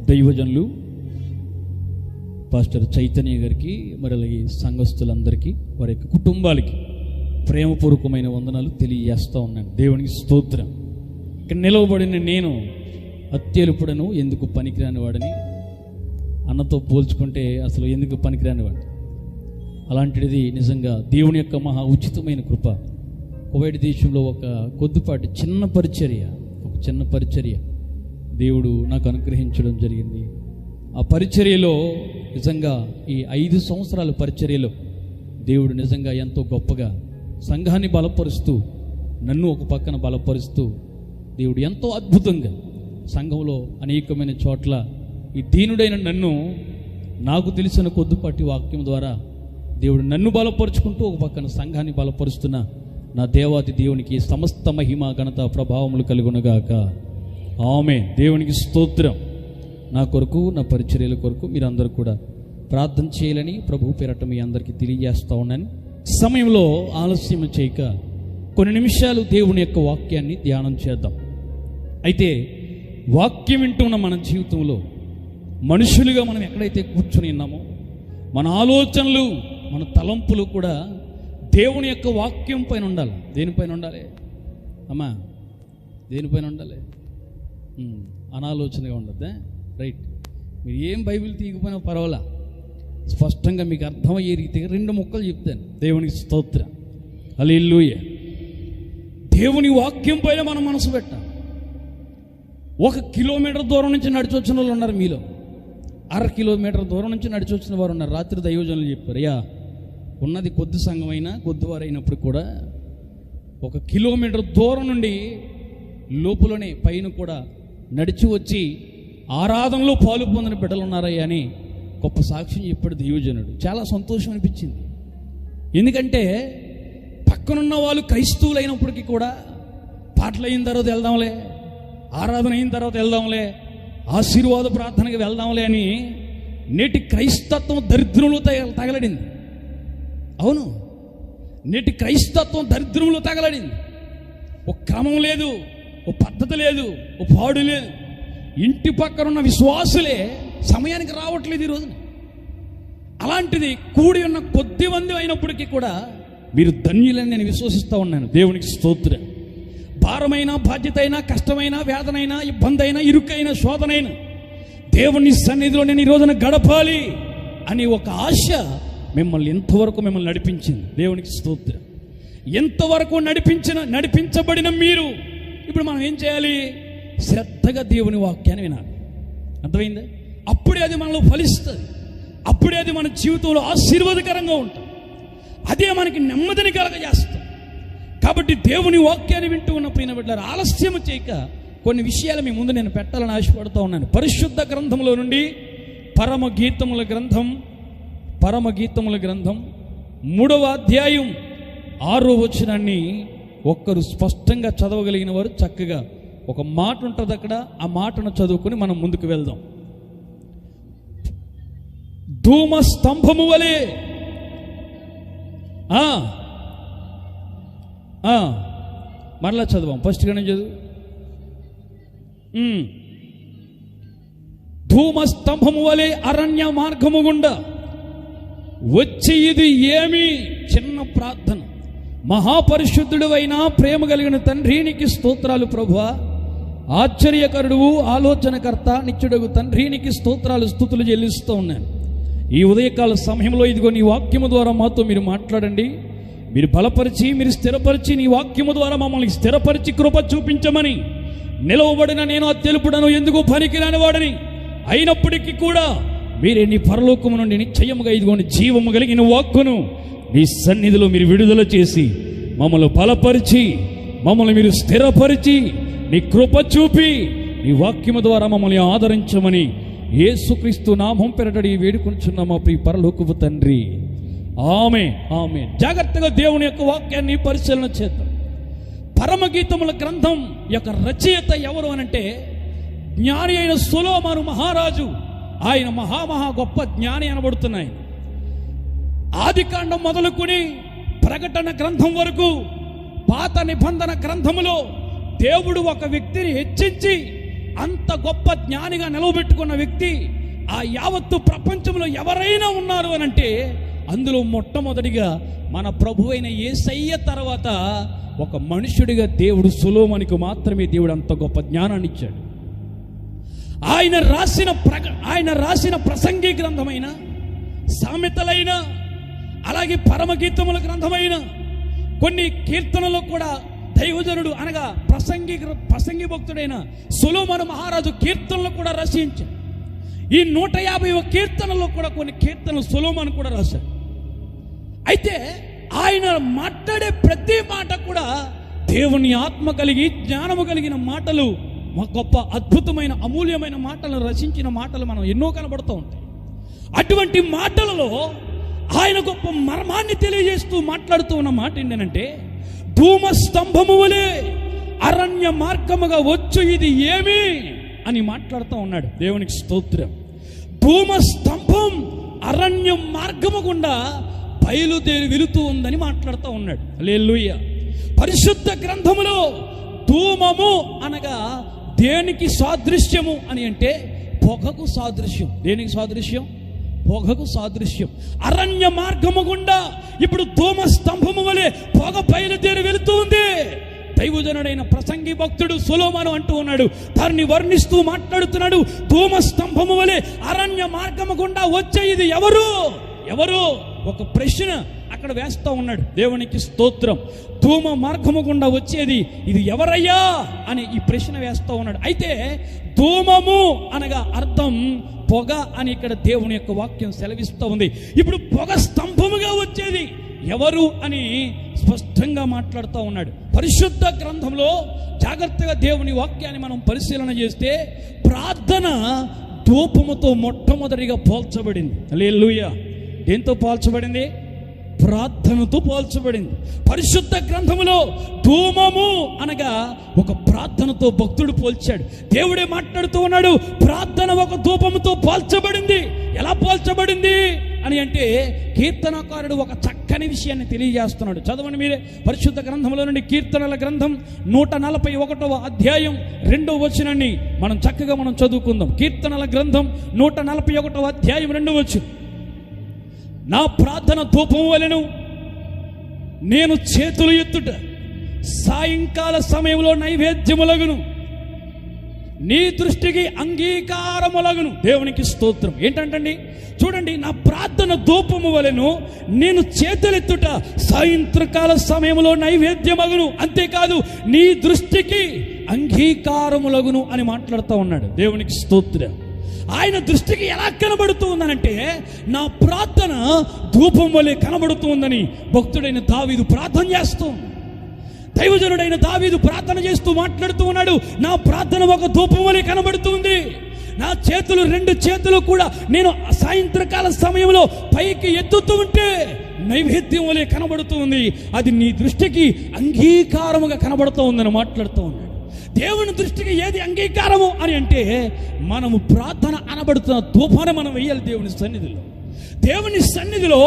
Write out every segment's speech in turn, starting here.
దైవజనులు పాస్టర్ చైతన్య గారికి, మరి అలాగే సంఘస్థులందరికీ, వారి యొక్క కుటుంబాలకి ప్రేమపూర్వకమైన వందనాలు తెలియజేస్తూ ఉన్నాను. దేవునికి స్తోత్రం. ఇక్కడ నిలవబడిన నేను అత్యల్పుడను, ఎందుకు పనికిరాని వాడని, అన్నతో పోల్చుకుంటే అసలు ఎందుకు పనికిరాని వాడు. అలాంటిది నిజంగా దేవుని యొక్క మహా ఉచితమైన కృప. కువైట్ దేశంలో ఒక కొద్దిపాటి చిన్న పరిచర్య దేవుడు నాకు అనుగ్రహించడం జరిగింది. ఆ పరిచర్యలో నిజంగా ఈ 5 సంవత్సరాల పరిచర్యలో దేవుడు నిజంగా ఎంతో గొప్పగా సంఘాన్ని బలపరుస్తూ, నన్ను ఒక పక్కన బలపరుస్తూ, దేవుడు ఎంతో అద్భుతంగా సంఘంలో అనేకమైన చోట్ల ఈ దీనుడైన నన్ను, నాకు తెలిసిన కొద్దిపాటి వాక్యం ద్వారా దేవుడు నన్ను బలపరుచుకుంటూ ఒక పక్కన సంఘాన్ని బలపరుస్తున్న నా దేవాది దేవునికి సమస్త మహిమ ఘనత ప్రభావములు కలుగునుగాక. ఆమేన్. దేవునికి స్తోత్రం. నా కొరకు, నా పరిచర్యల కొరకు మీరందరూ కూడా ప్రార్థన చేయాలని ప్రభు పేరట మీ అందరికీ తెలియజేస్తూ ఉన్నాను. సమయంలో ఆలస్యం చేయక కొన్ని నిమిషాలు దేవుని యొక్క వాక్యాన్ని ధ్యానం చేద్దాం. అయితే వాక్యం వింటున్న మన జీవితంలో మనుషులుగా మనం ఎక్కడైతే కూర్చొని ఉన్నామో, మన ఆలోచనలు, మన తలంపులు కూడా దేవుని యొక్క వాక్యం పైన ఉండాలి. దేనిపైన ఉండాలి అమ్మా? దేనిపైన ఉండాలి? అనాలోచనగా ఉండద్దా? రైట్. మీరు ఏం బైబిల్ తీయకపోయినా పర్వాలా, స్పష్టంగా మీకు అర్థమయ్యే రీతిగా 2 ముక్కలు చెప్తాను. దేవునికి స్తోత్రం. హల్లెలూయా. దేవుని వాక్యం పైన మనం మనసు పెట్టాలి. 1 కిలోమీటర్ దూరం నుంచి నడిచి వచ్చిన వాళ్ళు ఉన్నారు మీలో. 1/2 కిలోమీటర్ దూరం నుంచి నడిచి వచ్చిన వారు ఉన్నారు. రాత్రి దైవజనులు చెప్పారు, అయ్యా ఉన్నది కొద్ది సంఘమైనా కొద్దివారైనప్పుడు కూడా 1 కిలోమీటర్ దూరం నుండి లోపలనే పైన కూడా నడిచి వచ్చి ఆరాధనలో పాలు పొందిన బిడ్డలు ఉన్నారయ్యా అని గొప్ప సాక్ష్యం చెప్పాడు దైవజనుడు. చాలా సంతోషం అనిపించింది. ఎందుకంటే పక్కనున్న వాళ్ళు క్రైస్తవులు అయినప్పటికీ కూడా పాటలు అయిన తర్వాత వెళ్దాంలే, ఆరాధన అయిన తర్వాత వెళ్దాంలే, ఆశీర్వాద ప్రార్థనకి వెళ్దాంలే అని నేటి క్రైస్తత్వం దరిద్రంలో తగలడింది. అవును, నేటి క్రైస్తత్వం దరిద్రంలో తగలడింది. ఒక క్రమం లేదు, ఒక పద్ధతి లేదు, ఒక పాడు లేదు. ఇంటి పక్కన ఉన్న విశ్వాసులే సమయానికి రావట్లేదు ఈ రోజున. అలాంటిది కూడి ఉన్న కొద్ది మంది అయినప్పటికీ కూడా మీరు ధన్యులని నేను విశ్వసిస్తూ ఉన్నాను. దేవునికి స్తోత్రం. భారమైన, బాధ్యత అయినా, కష్టమైన, వేదనైనా, ఇబ్బంది అయినా, ఇరుకైన, శోధనైనా దేవుని సన్నిధిలో నేను ఈ రోజున గడపాలి అని ఒక ఆశ మిమ్మల్ని ఇంతవరకు నడిపించింది. దేవునికి స్తోత్రం. ఎంతవరకు నడిపించబడిన మీరు ఇప్పుడు మనం ఏం చేయాలి? శ్రద్ధగా దేవుని వాక్యాన్ని వినాలి. అర్థమైందా? అప్పుడే అది మనలో ఫలిస్తుంది. అప్పుడే అది మన జీవితంలో ఆశీర్వాదకరంగా ఉంటుంది. అదే మనకి నెమ్మదిని కలగజేస్తుంది. కాబట్టి దేవుని వాక్యాన్ని వింటూ ఉన్న ప్రియ బిడ్డలారా, ఆలస్యం చేయక కొన్ని విషయాలు మీ ముందు నేను పెట్టాలని ఆశపడుతూ ఉన్నాను. పరిశుద్ధ గ్రంథంలో నుండి పరమగీతముల గ్రంథం 3వ అధ్యాయం 6వ వచనాన్ని ఒక్కరు స్పష్టంగా చదవగలిగిన వారు చక్కగా, ఒక మాట ఉంటుంది అక్కడ, ఆ మాటను చదువుకుని మనం ముందుకు వెళ్దాం. ధూమ స్తంభము వలె మరలా చదవం. ఫస్ట్గానే చదువు. ధూమ స్తంభము వలె అరణ్య మార్గము గుండా వచ్చి, ఇది ఏమి చిన్న ప్రార్థన. మహాపరిశుద్ధుడు అయినా ప్రేమ కలిగిన తండ్రి, నీకు స్తోత్రాలు ప్రభువా. ఆశ్చర్యకరుడువు, ఆలోచనకర్త, నిత్యుడగు తండ్రి, నీకు స్తోత్రాలు, స్తుతులు చెల్లిస్తూ ఉన్నాను. ఈ ఉదయకాల సమయంలో ఇదిగో నీ వాక్యము ద్వారా మాతో మీరు మాట్లాడండి. మీరు బలపరిచి, మీరు స్థిరపరిచి, నీ వాక్యము ద్వారా మమ్మల్ని స్థిరపరిచి కృప చూపించమని. నిలవబడిన నేను అత్యల్పుడను, ఎందుకు పనికిరాని వాడని అయినప్పటికీ కూడా మీరే నీ పరలోకము నుండి నిశ్చయముగా ఇదిగోని జీవము కలిగిన వాక్కును నీ సన్నిధిలో మీరు విడుదల చేసి మమ్మల్ని బలపరిచి, మమ్మల్ని మీరు స్థిరపరిచి, నీ కృప చూపి, నీ వాక్యము ద్వారా మమ్మల్ని ఆదరించమని యేసుక్రీస్తు నామం పేరటడి వేడుకొంచున్నాం మా ప్రియ పరలోకపు తండ్రి. ఆమేన్, ఆమేన్. జాగ్రత్తగా దేవుని యొక్క వాక్యాన్ని పరిశీలన చేద్దాం. పరమగీతముల గ్రంథం యొక్క రచయిత ఎవరు అనంటే జ్ఞాని అయిన సొలొమోను మహారాజు. ఆయన మహా గొప్ప జ్ఞాని అనబడుతున్నాయి. ఆదికాండం మొదలుకొని ప్రకటన గ్రంథం వరకు పాత నిబంధన గ్రంథములో దేవుడు ఒక వ్యక్తిని హెచ్చించి అంత గొప్ప జ్ఞానిగా నిలవబెట్టుకున్న వ్యక్తి ఆ యావత్తు ప్రపంచంలో ఎవరైనా ఉన్నారు అని అంటే అందులో మొట్టమొదటిగా మన ప్రభు అయిన యేసయ్య తర్వాత ఒక మనుషుడిగా దేవుడు సొలొమోనుకు మాత్రమే దేవుడు అంత గొప్ప జ్ఞానాన్ని ఇచ్చాడు. ఆయన రాసిన ప్రసంగి గ్రంథమైన, సామెతలైన, అలాగే పరమగీతముల గ్రంథమైన, కొన్ని కీర్తనలు కూడా దైవజనుడు అనగా ప్రసంగి భక్తుడైన సొలొమోను మహారాజు కీర్తనలు కూడా రచించాడు. ఈ 150 కీర్తనలో కూడా కొన్ని కీర్తనలు సొలొమోను కూడా రాశాడు. అయితే ఆయన మాట్లాడే ప్రతి మాట కూడా దేవుని ఆత్మ కలిగి జ్ఞానము కలిగిన మాటలు, గొప్ప అద్భుతమైన అమూల్యమైన మాటలను రచించిన మాటలు మనం ఎన్నో కనబడుతూ ఉంటాయి. అటువంటి మాటలలో ఆయన గొప్ప మర్మాన్ని తెలియజేస్తూ మాట్లాడుతూ ఉన్న మాట ఏంటంటే, ధూమ స్తంభము వలె అరణ్య మార్గముగా వచ్చు ఇది ఏమి అని మాట్లాడుతూ ఉన్నాడు. దేవునికి స్తోత్రం. ధూమ స్తంభం అరణ్య మార్గము గుండా బయలుదేరి వెళుతూ ఉందని మాట్లాడుతూ ఉన్నాడు. హల్లెలూయా. పరిశుద్ధ గ్రంథములో ధూమము అనగా దేనికి సాదృశ్యము అని అంటే పొగకు సాదృశ్యం. దేనికి సాదృశ్యం? పొగకు సాదృశ్యం. అరణ్య మార్గము గుండా ఇప్పుడు ధూమ స్తంభము వలె పొగ బయలుదేరి వెళుతూ ఉంది. దైవజనుడైన ప్రసంగి భక్తుడు సొలొమోను అంటూ ఉన్నాడు, దాన్ని వర్ణిస్తూ మాట్లాడుతున్నాడు. ధూమ స్తంభము వలె అరణ్య మార్గము గుండా వచ్చే ఇది ఎవరు? ఒక ప్రశ్న అక్కడ వేస్తూ ఉన్నాడు. దేవునికి స్తోత్రం. ధూమ మార్గము గుండా వచ్చేది ఇది ఎవరయ్యా అని ఈ ప్రశ్న వేస్తూ ఉన్నాడు. అయితే ధూమము అనగా అర్థం పొగ అని ఇక్కడ దేవుని యొక్క వాక్యం సెలవిస్తూ ఉంది. ఇప్పుడు పొగ స్తంభముగా వచ్చేది ఎవరు అని స్పష్టంగా మాట్లాడుతూ ఉన్నాడు. పరిశుద్ధ గ్రంథంలో జాగ్రత్తగా దేవుని వాక్యాన్ని మనం పరిశీలన చేస్తే ప్రార్థన ధూపముతో మొట్టమొదటిగా పోల్చబడింది. హల్లెలూయా. దేంతో పోల్చబడింది? ప్రార్థనతో పోల్చబడింది. పరిశుద్ధ గ్రంథములో ధూమము అనగా ఒక ప్రార్థనతో భక్తుడు పోల్చాడు. దేవుడే మాట్లాడుతూ ఉన్నాడు, ప్రార్థన ఒక ధూపముతో పోల్చబడింది. ఎలా పోల్చబడింది అని అంటే కీర్తనకారుడు ఒక చక్కని విషయాన్ని తెలియజేస్తున్నాడు. చదవండి మీరే పరిశుద్ధ గ్రంథంలో నుండి. కీర్తనల గ్రంథం 141వ అధ్యాయం 2వ వచనాన్ని మనం చక్కగా చదువుకుందాం. కీర్తనల గ్రంథం 141వ అధ్యాయం 2వ వచనం. నా ప్రార్థన ధూపము వలెను, నేను చేతులు ఎత్తుట సాయంకాల సమయంలో నైవేద్యములగును, నీ దృష్టికి అంగీకారములగును. దేవునికి స్తోత్రం. ఏంటంటండి? చూడండి, నా ప్రార్థన ధూపము వలెను, నేను చేతులెత్తుట సాయంత్రకాల సమయంలో నైవేద్యమగును. అంతేకాదు, నీ దృష్టికి అంగీకారములగును అని మాట్లాడుతూ ఉన్నాడు. దేవునికి స్తోత్రం. ఆయన దృష్టికి ఎలా కనబడుతూ ఉందనంటే నా ప్రార్థన ధూపం వలె కనబడుతూ ఉందని భక్తుడైన దావీదు ప్రార్థన చేస్తూ, దైవజనుడైన దావీదు ప్రార్థన చేస్తూ మాట్లాడుతూ ఉన్నాడు. నా ప్రార్థన ఒక ధూపం వలె కనబడుతుంది. నా చేతులు 2 చేతులు కూడా నేను సాయంత్రకాల సమయంలో పైకి ఎత్తుతూ ఉంటే నైవేద్యం వలె కనబడుతూ ఉంది. అది నీ దృష్టికి అంగీకారముగా కనబడుతూ ఉందని మాట్లాడుతూ ఉన్నాడు. దేవుని దృష్టికి ఏది అంగీకారము అని అంటే మనము ప్రార్థన అనబడుతున్న ధూపాన్ని మనం వేయాలి దేవుని సన్నిధిలో. దేవుని సన్నిధిలో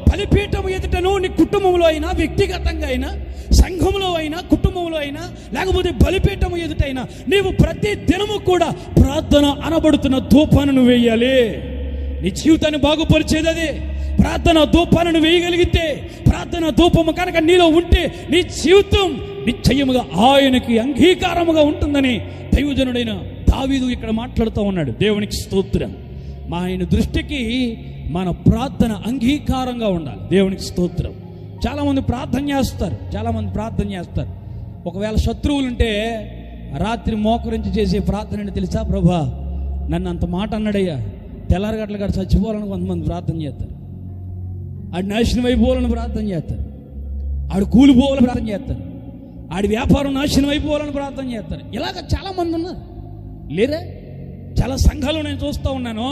బలిపీఠం ఎదుటను నీ కుటుంబంలో అయినా, వ్యక్తిగతంగా అయినా, సంఘంలో అయినా, కుటుంబంలో అయినా, లేకపోతే బలిపీఠం ఎదుటైనా నీవు ప్రతి దినము కూడా ప్రార్థన అనబడుతున్న ధూపాన్ని నువ్వు వేయాలి. నీ జీవితాన్ని బాగుపరిచేది అదే. ప్రార్థన ధూపాన్ని వేయగలిగితే, ప్రార్థన ధూపము కనుక నీలో ఉంటే నీ జీవితం నిశ్చయముగా ఆయనకి అంగీకారముగా ఉంటుందని దైవజనుడైన దావీదు ఇక్కడ మాట్లాడుతూ ఉన్నాడు. దేవునికి స్తోత్రం. మా ఆయన దృష్టికి మన ప్రార్థన అంగీకారంగా ఉండాలి. దేవునికి స్తోత్రం. చాలామంది ప్రార్థన చేస్తారు. ఒకవేళ శత్రువులుంటే రాత్రి మోకరించి చేసే ప్రార్థన ఏంటి తెలుసా? ప్రభా, నన్ను అంత మాట అన్నాడయ్యా, తెల్లారగట్ల గారు చచ్చిపోవాలని కొంతమంది ప్రార్థన చేస్తారు. ఆడు నాశనం అయిపోవాలని ప్రార్థన చేస్తారు. ఆడు కూలిపోవాలని ప్రార్థన చేస్తారు. ఆడి వ్యాపారం నాశనం అయిపోవాలని ప్రార్థన చేస్తారు. ఇలాగ చాలామంది ఉన్నారు లేరే? చాలా సంఘాలు నేను చూస్తూ ఉన్నాను.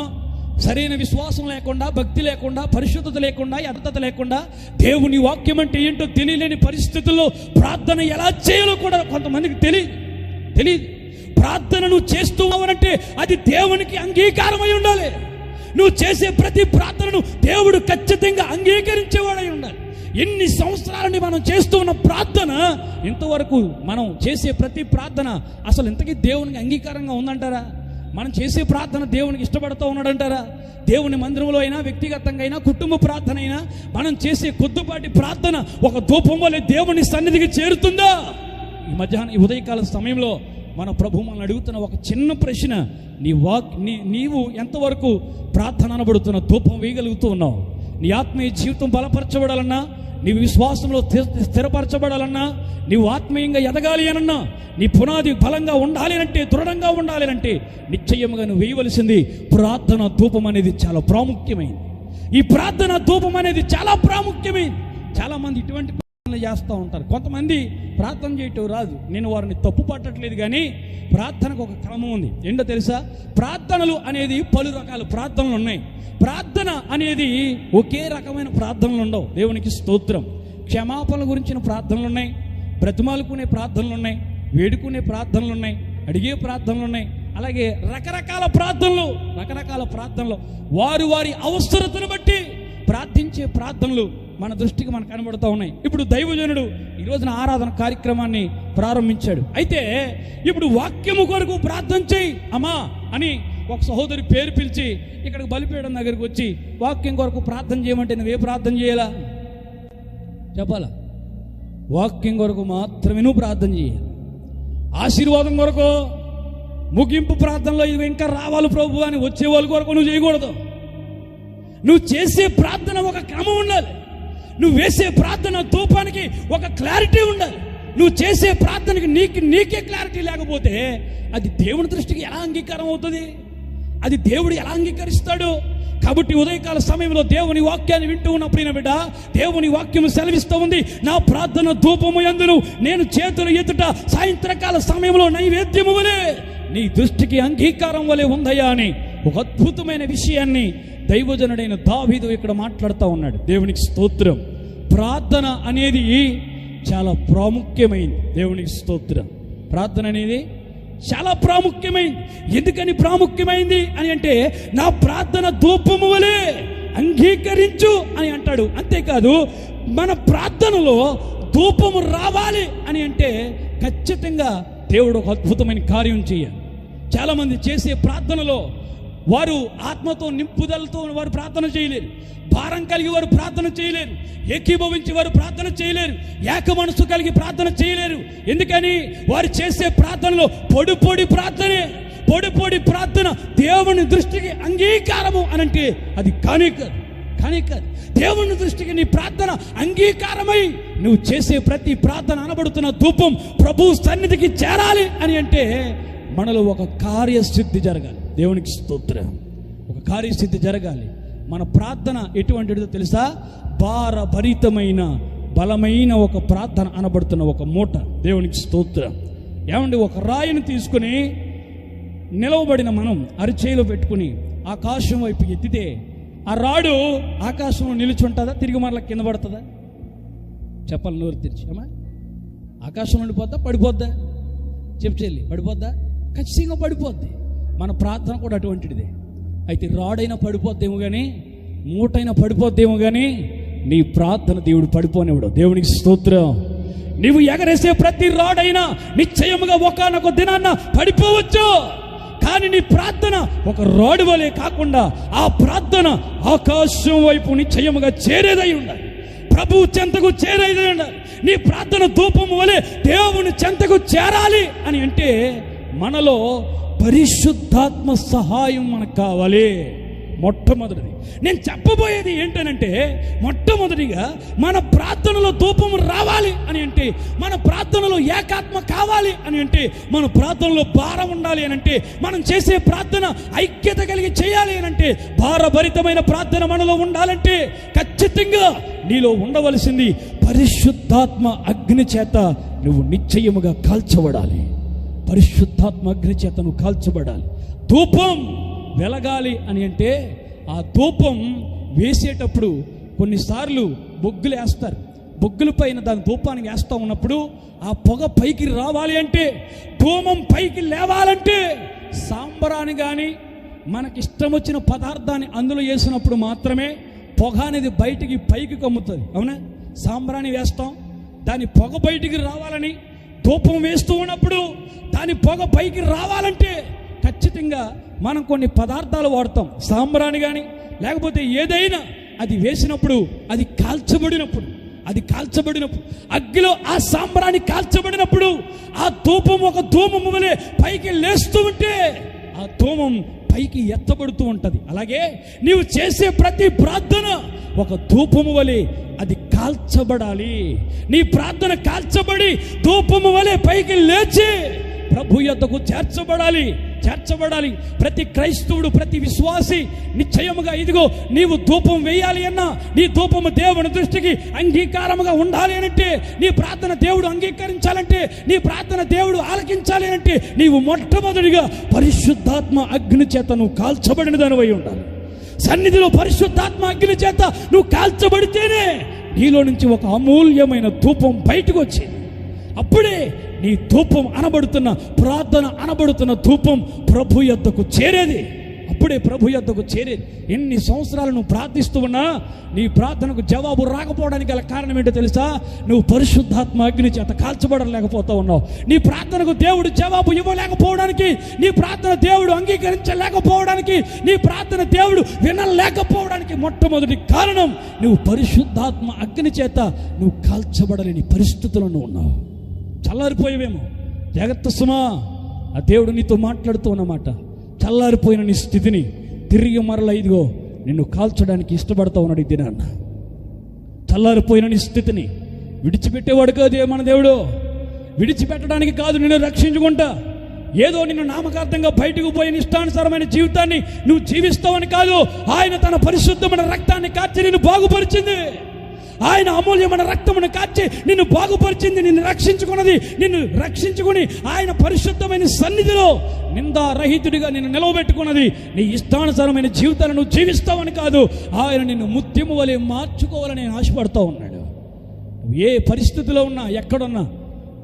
సరైన విశ్వాసం లేకుండా, భక్తి లేకుండా, పరిశుద్ధత లేకుండా, యథార్థత లేకుండా, దేవుని వాక్యం అంటే ఏంటో తెలియలేని పరిస్థితుల్లో ప్రార్థన ఎలా చేయాలో కూడా కొంతమందికి తెలియదు. ప్రార్థన నువ్వు చేస్తూ ఉన్నావంటే అది దేవునికి అంగీకారమై ఉండాలి. నువ్వు చేసే ప్రతి ప్రార్థనను దేవుడు ఖచ్చితంగా అంగీకరించేవాడై ఉండాలి. ఎన్ని సంవత్సరాలని మనం చేస్తూ ఉన్న ప్రార్థన, ఇంతవరకు మనం చేసే ప్రతి ప్రార్థన అసలు ఇంతకీ దేవునికి అంగీకారంగా ఉందంటారా? మనం చేసే ప్రార్థన దేవునికి ఇష్టపడుతూ ఉన్నాడంటారా? దేవుని మందిరంలో అయినా, వ్యక్తిగతంగా అయినా, కుటుంబ ప్రార్థన అయినా మనం చేసే కొద్దిపాటి ప్రార్థన ఒక ధూపం వలె దేవుని సన్నిధికి చేరుతుందా? ఈ ఉదయకాల సమయంలో మన ప్రభు మనల్ని అడుగుతున్న ఒక చిన్న ప్రశ్న, నీవు ఎంతవరకు ప్రార్థన అనబడుతున్న ధూపం వేయగలుగుతూ ఉన్నావు? నీ ఆత్మీయ జీవితం బలపరచబడాలన్నా, నీవు విశ్వాసంలో స్థిరపరచబడాలన్నా, నీవు ఆత్మీయంగా ఎదగాలి అనన్నా, నీ పునాది బలంగా ఉండాలి అంటే, దృఢంగా ఉండాలి అంటే నిశ్చయముగా నువ్వు వేయవలసింది ప్రార్థన ధూపం అనేది చాలా ప్రాముఖ్యమైంది. ఈ ప్రార్థన ధూపం అనేది చాలా ప్రాముఖ్యమైంది. చాలామంది ఇటువంటి ప్రార్థనలు చేస్తూ ఉంటారు. కొంతమంది ప్రార్థన చేయటం రాదు, నేను వారిని తప్పు పట్టట్లేదు, కానీ ప్రార్థనకు ఒక క్రమం ఉంది. ఏంటో తెలుసా? ప్రార్థనలు అనేది పలు రకాల ప్రార్థనలు ఉన్నాయి. ప్రార్థన అనేది ఒకే రకమైన ప్రార్థనలు ఉండవు. దేవునికి స్తోత్రం. క్షమాపణల గురించిన ప్రార్థనలు ఉన్నాయి, బ్రతిమాలుకునే ప్రార్థనలు ఉన్నాయి, వేడుకునే ప్రార్థనలు ఉన్నాయి, అడిగే ప్రార్థనలు ఉన్నాయి. అలాగే రకరకాల ప్రార్థనలు వారి వారి అవసరతను బట్టి ప్రార్థించే ప్రార్థనలు మన దృష్టికి మనకు కనబడుతూ ఉన్నాయి. ఇప్పుడు దైవజనుడు ఈ రోజున ఆరాధన కార్యక్రమాన్ని ప్రారంభించాడు. అయితే ఇప్పుడు వాక్యము కొరకు ప్రార్థన చేయి అమ్మా అని ఒక సహోదరి పేరు పిలిచి ఇక్కడికి బలిపీఠం దగ్గరికి వచ్చి వాక్యం కొరకు ప్రార్థన చేయమంటే నువ్వే ప్రార్థన చేయాలా? చెప్పాలా? వాక్యం కొరకు మాత్రమే నువ్వు ప్రార్థన చేయాలి. ఆశీర్వాదం కొరకు, ముగింపు ప్రార్థనలో ఇవి ఇంకా రావాలి ప్రభు అని వచ్చే వాళ్ళ కొరకు నువ్వు చేయకూడదు. నువ్వు చేసే ప్రార్థన ఒక క్రమం ఉండాలి. నువ్వు వేసే ప్రార్థన ధూపానికి ఒక క్లారిటీ ఉండాలి. నువ్వు చేసే ప్రార్థనకి నీకే క్లారిటీ లేకపోతే అది దేవుని దృష్టికి ఎలా అంగీకారం అవుతుంది? అది దేవుడు ఎలా అంగీకరిస్తాడు? కాబట్టి ఉదయకాల సమయంలో దేవుని వాక్యాన్ని వింటూ ఉన్నప్పుడు బిడ్డ, దేవుని వాక్యం సెలవిస్తూ ఉంది, నా ప్రార్థన ధూపము యందును నేను చేతులు ఎత్తుట సాయంత్రకాల సమయంలో నైవేద్యము వలె నీ దృష్టికి అంగీకారం వలె ఉందయ్యా అని ఒక అద్భుతమైన విషయాన్ని దైవజనుడైన దావీదు ఇక్కడ మాట్లాడుతూ ఉన్నాడు. దేవునికి స్తోత్రం. ప్రార్థన అనేది చాలా ప్రాముఖ్యమైంది. దేవునికి స్తోత్రం. ప్రార్థన అనేది చాలా ప్రాముఖ్యమైంది. ఎందుకని ప్రాముఖ్యమైంది అని అంటే, నా ప్రార్థన ధూపము వలె అంగీకరించు అని అంటాడు. అంతేకాదు, మన ప్రార్థనలో ధూపము రావాలి అని అంటే ఖచ్చితంగా దేవుడు ఒక అద్భుతమైన కార్యం చేయాలి. చాలామంది చేసే ప్రార్థనలో వారు ఆత్మతో నింపుదలతో వారు ప్రార్థన చేయలేరు, భారం కలిగి వారు ప్రార్థన చేయలేరు, ఏకీభవించి వారు ప్రార్థన చేయలేరు, ఏక మనసు కలిగి ప్రార్థన చేయలేరు. ఎందుకని? వారు చేసే ప్రార్థనలో పొడి ప్రార్థన దేవుని దృష్టికి అంగీకారము అనంటే అది కానీ కాదు. దేవుని దృష్టికి నీ ప్రార్థన అంగీకారమై నువ్వు చేసే ప్రతి ప్రార్థన అనబడుతున్న ధూపం ప్రభు సన్నిధికి చేరాలి అని అంటే మనలో ఒక కార్యసిద్ధి జరగాలి. దేవునికి స్తోత్రం. ఒక కార్యసిద్ధి జరగాలి. మన ప్రార్థన ఎటువంటిదో తెలుసా? భారభరితమైన బలమైన ఒక ప్రార్థన అనబడుతున్న ఒక మూట. దేవునికి స్తోత్రం. ఏమండి, ఒక రాయిని తీసుకుని నిలవబడిన మనం అరిచేయిలో పెట్టుకుని ఆకాశం వైపు ఎత్తితే ఆ రాడు ఆకాశంలో నిలిచి ఉంటుందా? తిరిగి మరలా కింద పడుతుందా? చెప్పాలి నోరు తెరిచి. అమ్మా, ఆకాశం ఉండిపోద్దా? పడిపోద్దా? చెల్లి, పడిపోద్దా? ఖచ్చితంగా పడిపోద్ది. మన ప్రార్థన కూడా అటువంటిదే. అయితే రాడైనా పడిపోద్దేమో కానీ, మూటైనా పడిపోద్దేమో కానీ నీ ప్రార్థన దేవుడు పడిపోనివ్వడు. దేవునికి స్తోత్రం. నీవు ఎగరేసే ప్రతి రాడైనా నిశ్చయముగా ఒకానొక దినాన్న పడిపోవచ్చు. కానీ నీ ప్రార్థన ఒక రాడు వలె కాకుండా ఆ ప్రార్థన ఆకాశం వైపు నిశ్చయముగా చేరేదై ఉండాలి. ప్రభు చెంతకు చేరేదై ఉండాలి. నీ ప్రార్థన ధూపము వలె దేవుని చెంతకు చేరాలి అని అంటే మనలో పరిశుద్ధాత్మ సహాయం మనకు కావాలి. మొట్టమొదటిది నేను చెప్పబోయేది ఏంటనంటే, మొట్టమొదటిగా మన ప్రార్థనలో ధూపం రావాలి అని అంటే, మన ప్రార్థనలో ఏకాత్మ కావాలి అని అంటే, మన ప్రార్థనలో భారం ఉండాలి అని అంటే, మనం చేసే ప్రార్థన ఐక్యత కలిగి చేయాలి అని అంటే, భారభరితమైన ప్రార్థన మనలో ఉండాలంటే ఖచ్చితంగా నీలో ఉండవలసింది పరిశుద్ధాత్మ అగ్ని చేత నువ్వు నిశ్చయముగా కాల్చబడాలి. పరిశుద్ధాత్మ అగ్ని చేత నువ్వు కాల్చబడాలి. ధూపం వెలగాలి అని అంటే ఆ ధూపం వేసేటప్పుడు కొన్నిసార్లు బొగ్గులు వేస్తారు. బొగ్గుల పైన దాని ధూపానికి వేస్తూ ఉన్నప్పుడు ఆ పొగ పైకి రావాలి అంటే, ధూమం పైకి లేవాలంటే సాంబ్రాణి కానీ మనకిష్టం వచ్చిన పదార్థాన్ని అందులో వేసినప్పుడు మాత్రమే పొగ అనేది బయటికి పైకి కమ్ముతుంది. అవునా? సాంబ్రాణి వేస్తాం, దాని పొగ బయటికి రావాలని ధూపం వేస్తూ ఉన్నప్పుడు దాని పొగ పైకి రావాలంటే ఖచ్చితంగా మనం కొన్ని పదార్థాలు వాడతాం. సాంబ్రాణి కానీ లేకపోతే ఏదైనా అది వేసినప్పుడు అది కాల్చబడినప్పుడు అగ్గిలో ఆ సాంబ్రాణి కాల్చబడినప్పుడు ఆ ధూపం ఒక ధూమము వలె పైకి లేస్తూ ఉంటే ఆ ధూమం పైకి ఎత్తబడుతూ ఉంటుంది. అలాగే నీవు చేసే ప్రతి ప్రార్థన ఒక ధూపము వలె అది కాల్చబడాలి. నీ ప్రార్థన కాల్చబడి ధూపము వలె పైకి లేచి ప్రభు యొద్దకు చేర్చబడాలి. ప్రతి క్రైస్తవుడు, ప్రతి విశ్వాసి నిశ్చయముగా ఇదిగో నీవు ధూపం వేయాలి అన్నా, నీ ధూపము దేవుని దృష్టికి అంగీకారముగా ఉండాలి అంటే, నీ ప్రార్థన దేవుడు అంగీకరించాలంటే, నీ ప్రార్థన దేవుడు ఆలకించాలి అంటే నీవు మొట్టమొదటిగా పరిశుద్ధాత్మ అగ్ని చేత నువ్వు కాల్చబడిన దానివై ఉండాలి. సన్నిధిలో పరిశుద్ధాత్మ అగ్ని చేత నువ్వు కాల్చబడితేనే నీలో నుంచి ఒక అమూల్యమైన ధూపం బయటకు వచ్చింది. అప్పుడే నీ ధూపం అనబడుతున్న, ప్రార్థన అనబడుతున్న ధూపం ప్రభు యొద్దకు చేరేది. అప్పుడే ప్రభు యొద్దకు చేరేది. ఎన్ని సంవత్సరాలు నువ్వు ప్రార్థిస్తూ ఉన్నా నీ ప్రార్థనకు జవాబు రాకపోవడానికి గల కారణం ఏంటో తెలుసా? నువ్వు పరిశుద్ధాత్మ అగ్ని చేత కాల్చబడలేకపోతా ఉన్నావు. నీ ప్రార్థనకు దేవుడు జవాబు ఇవ్వలేకపోవడానికి, నీ ప్రార్థన దేవుడు అంగీకరించలేకపోవడానికి, నీ ప్రార్థన దేవుడు వినలేకపోవడానికి మొట్టమొదటి కారణం నువ్వు పరిశుద్ధాత్మ అగ్ని చేత నువ్వు కాల్చబడలేని పరిస్థితుల్లో ఉన్నావు. చల్లారిపోయేవేమో, జాగ్రత్త సుమా. ఆ దేవుడు నీతో మాట్లాడుతూ ఉన్నమాట. చల్లారిపోయిన నీ స్థితిని తిరిగి మరలా ఇదిగో నిన్ను కాల్చడానికి ఇష్టపడతా ఉన్నాడు ఈ దినాన్న. చల్లారిపోయిన నీ స్థితిని విడిచిపెట్టేవాడు కాదే మన దేవుడు. విడిచిపెట్టడానికి కాదు, నిన్ను రక్షించుకుంటా. ఏదో నిన్ను నామకార్థంగా బయటకు పోయిన ఇష్టానుసారమైన జీవితాన్ని నువ్వు జీవిస్తావని కాదు. ఆయన తన పరిశుద్ధమైన రక్తాన్ని కార్చి నిన్ను బాగుపరిచింది. ఆయన అమూల్యమైన రక్తమును కార్చి నిన్ను బాగుపరిచింది, నిన్ను రక్షించుకున్నది. నిన్ను రక్షించుకుని ఆయన పరిశుద్ధమైన సన్నిధిలో నిందారహితుడిగా నిన్ను నిలవబెట్టుకున్నది. నీ ఇష్టానుసారమైన జీవితాన్ని నువ్వు జీవిస్తావని కాదు, ఆయన నిన్ను ముత్యము వలె మార్చుకోవాలని ఆశపడుతూ ఉన్నాడు. నువ్వు ఏ పరిస్థితిలో ఉన్నా, ఎక్కడున్నా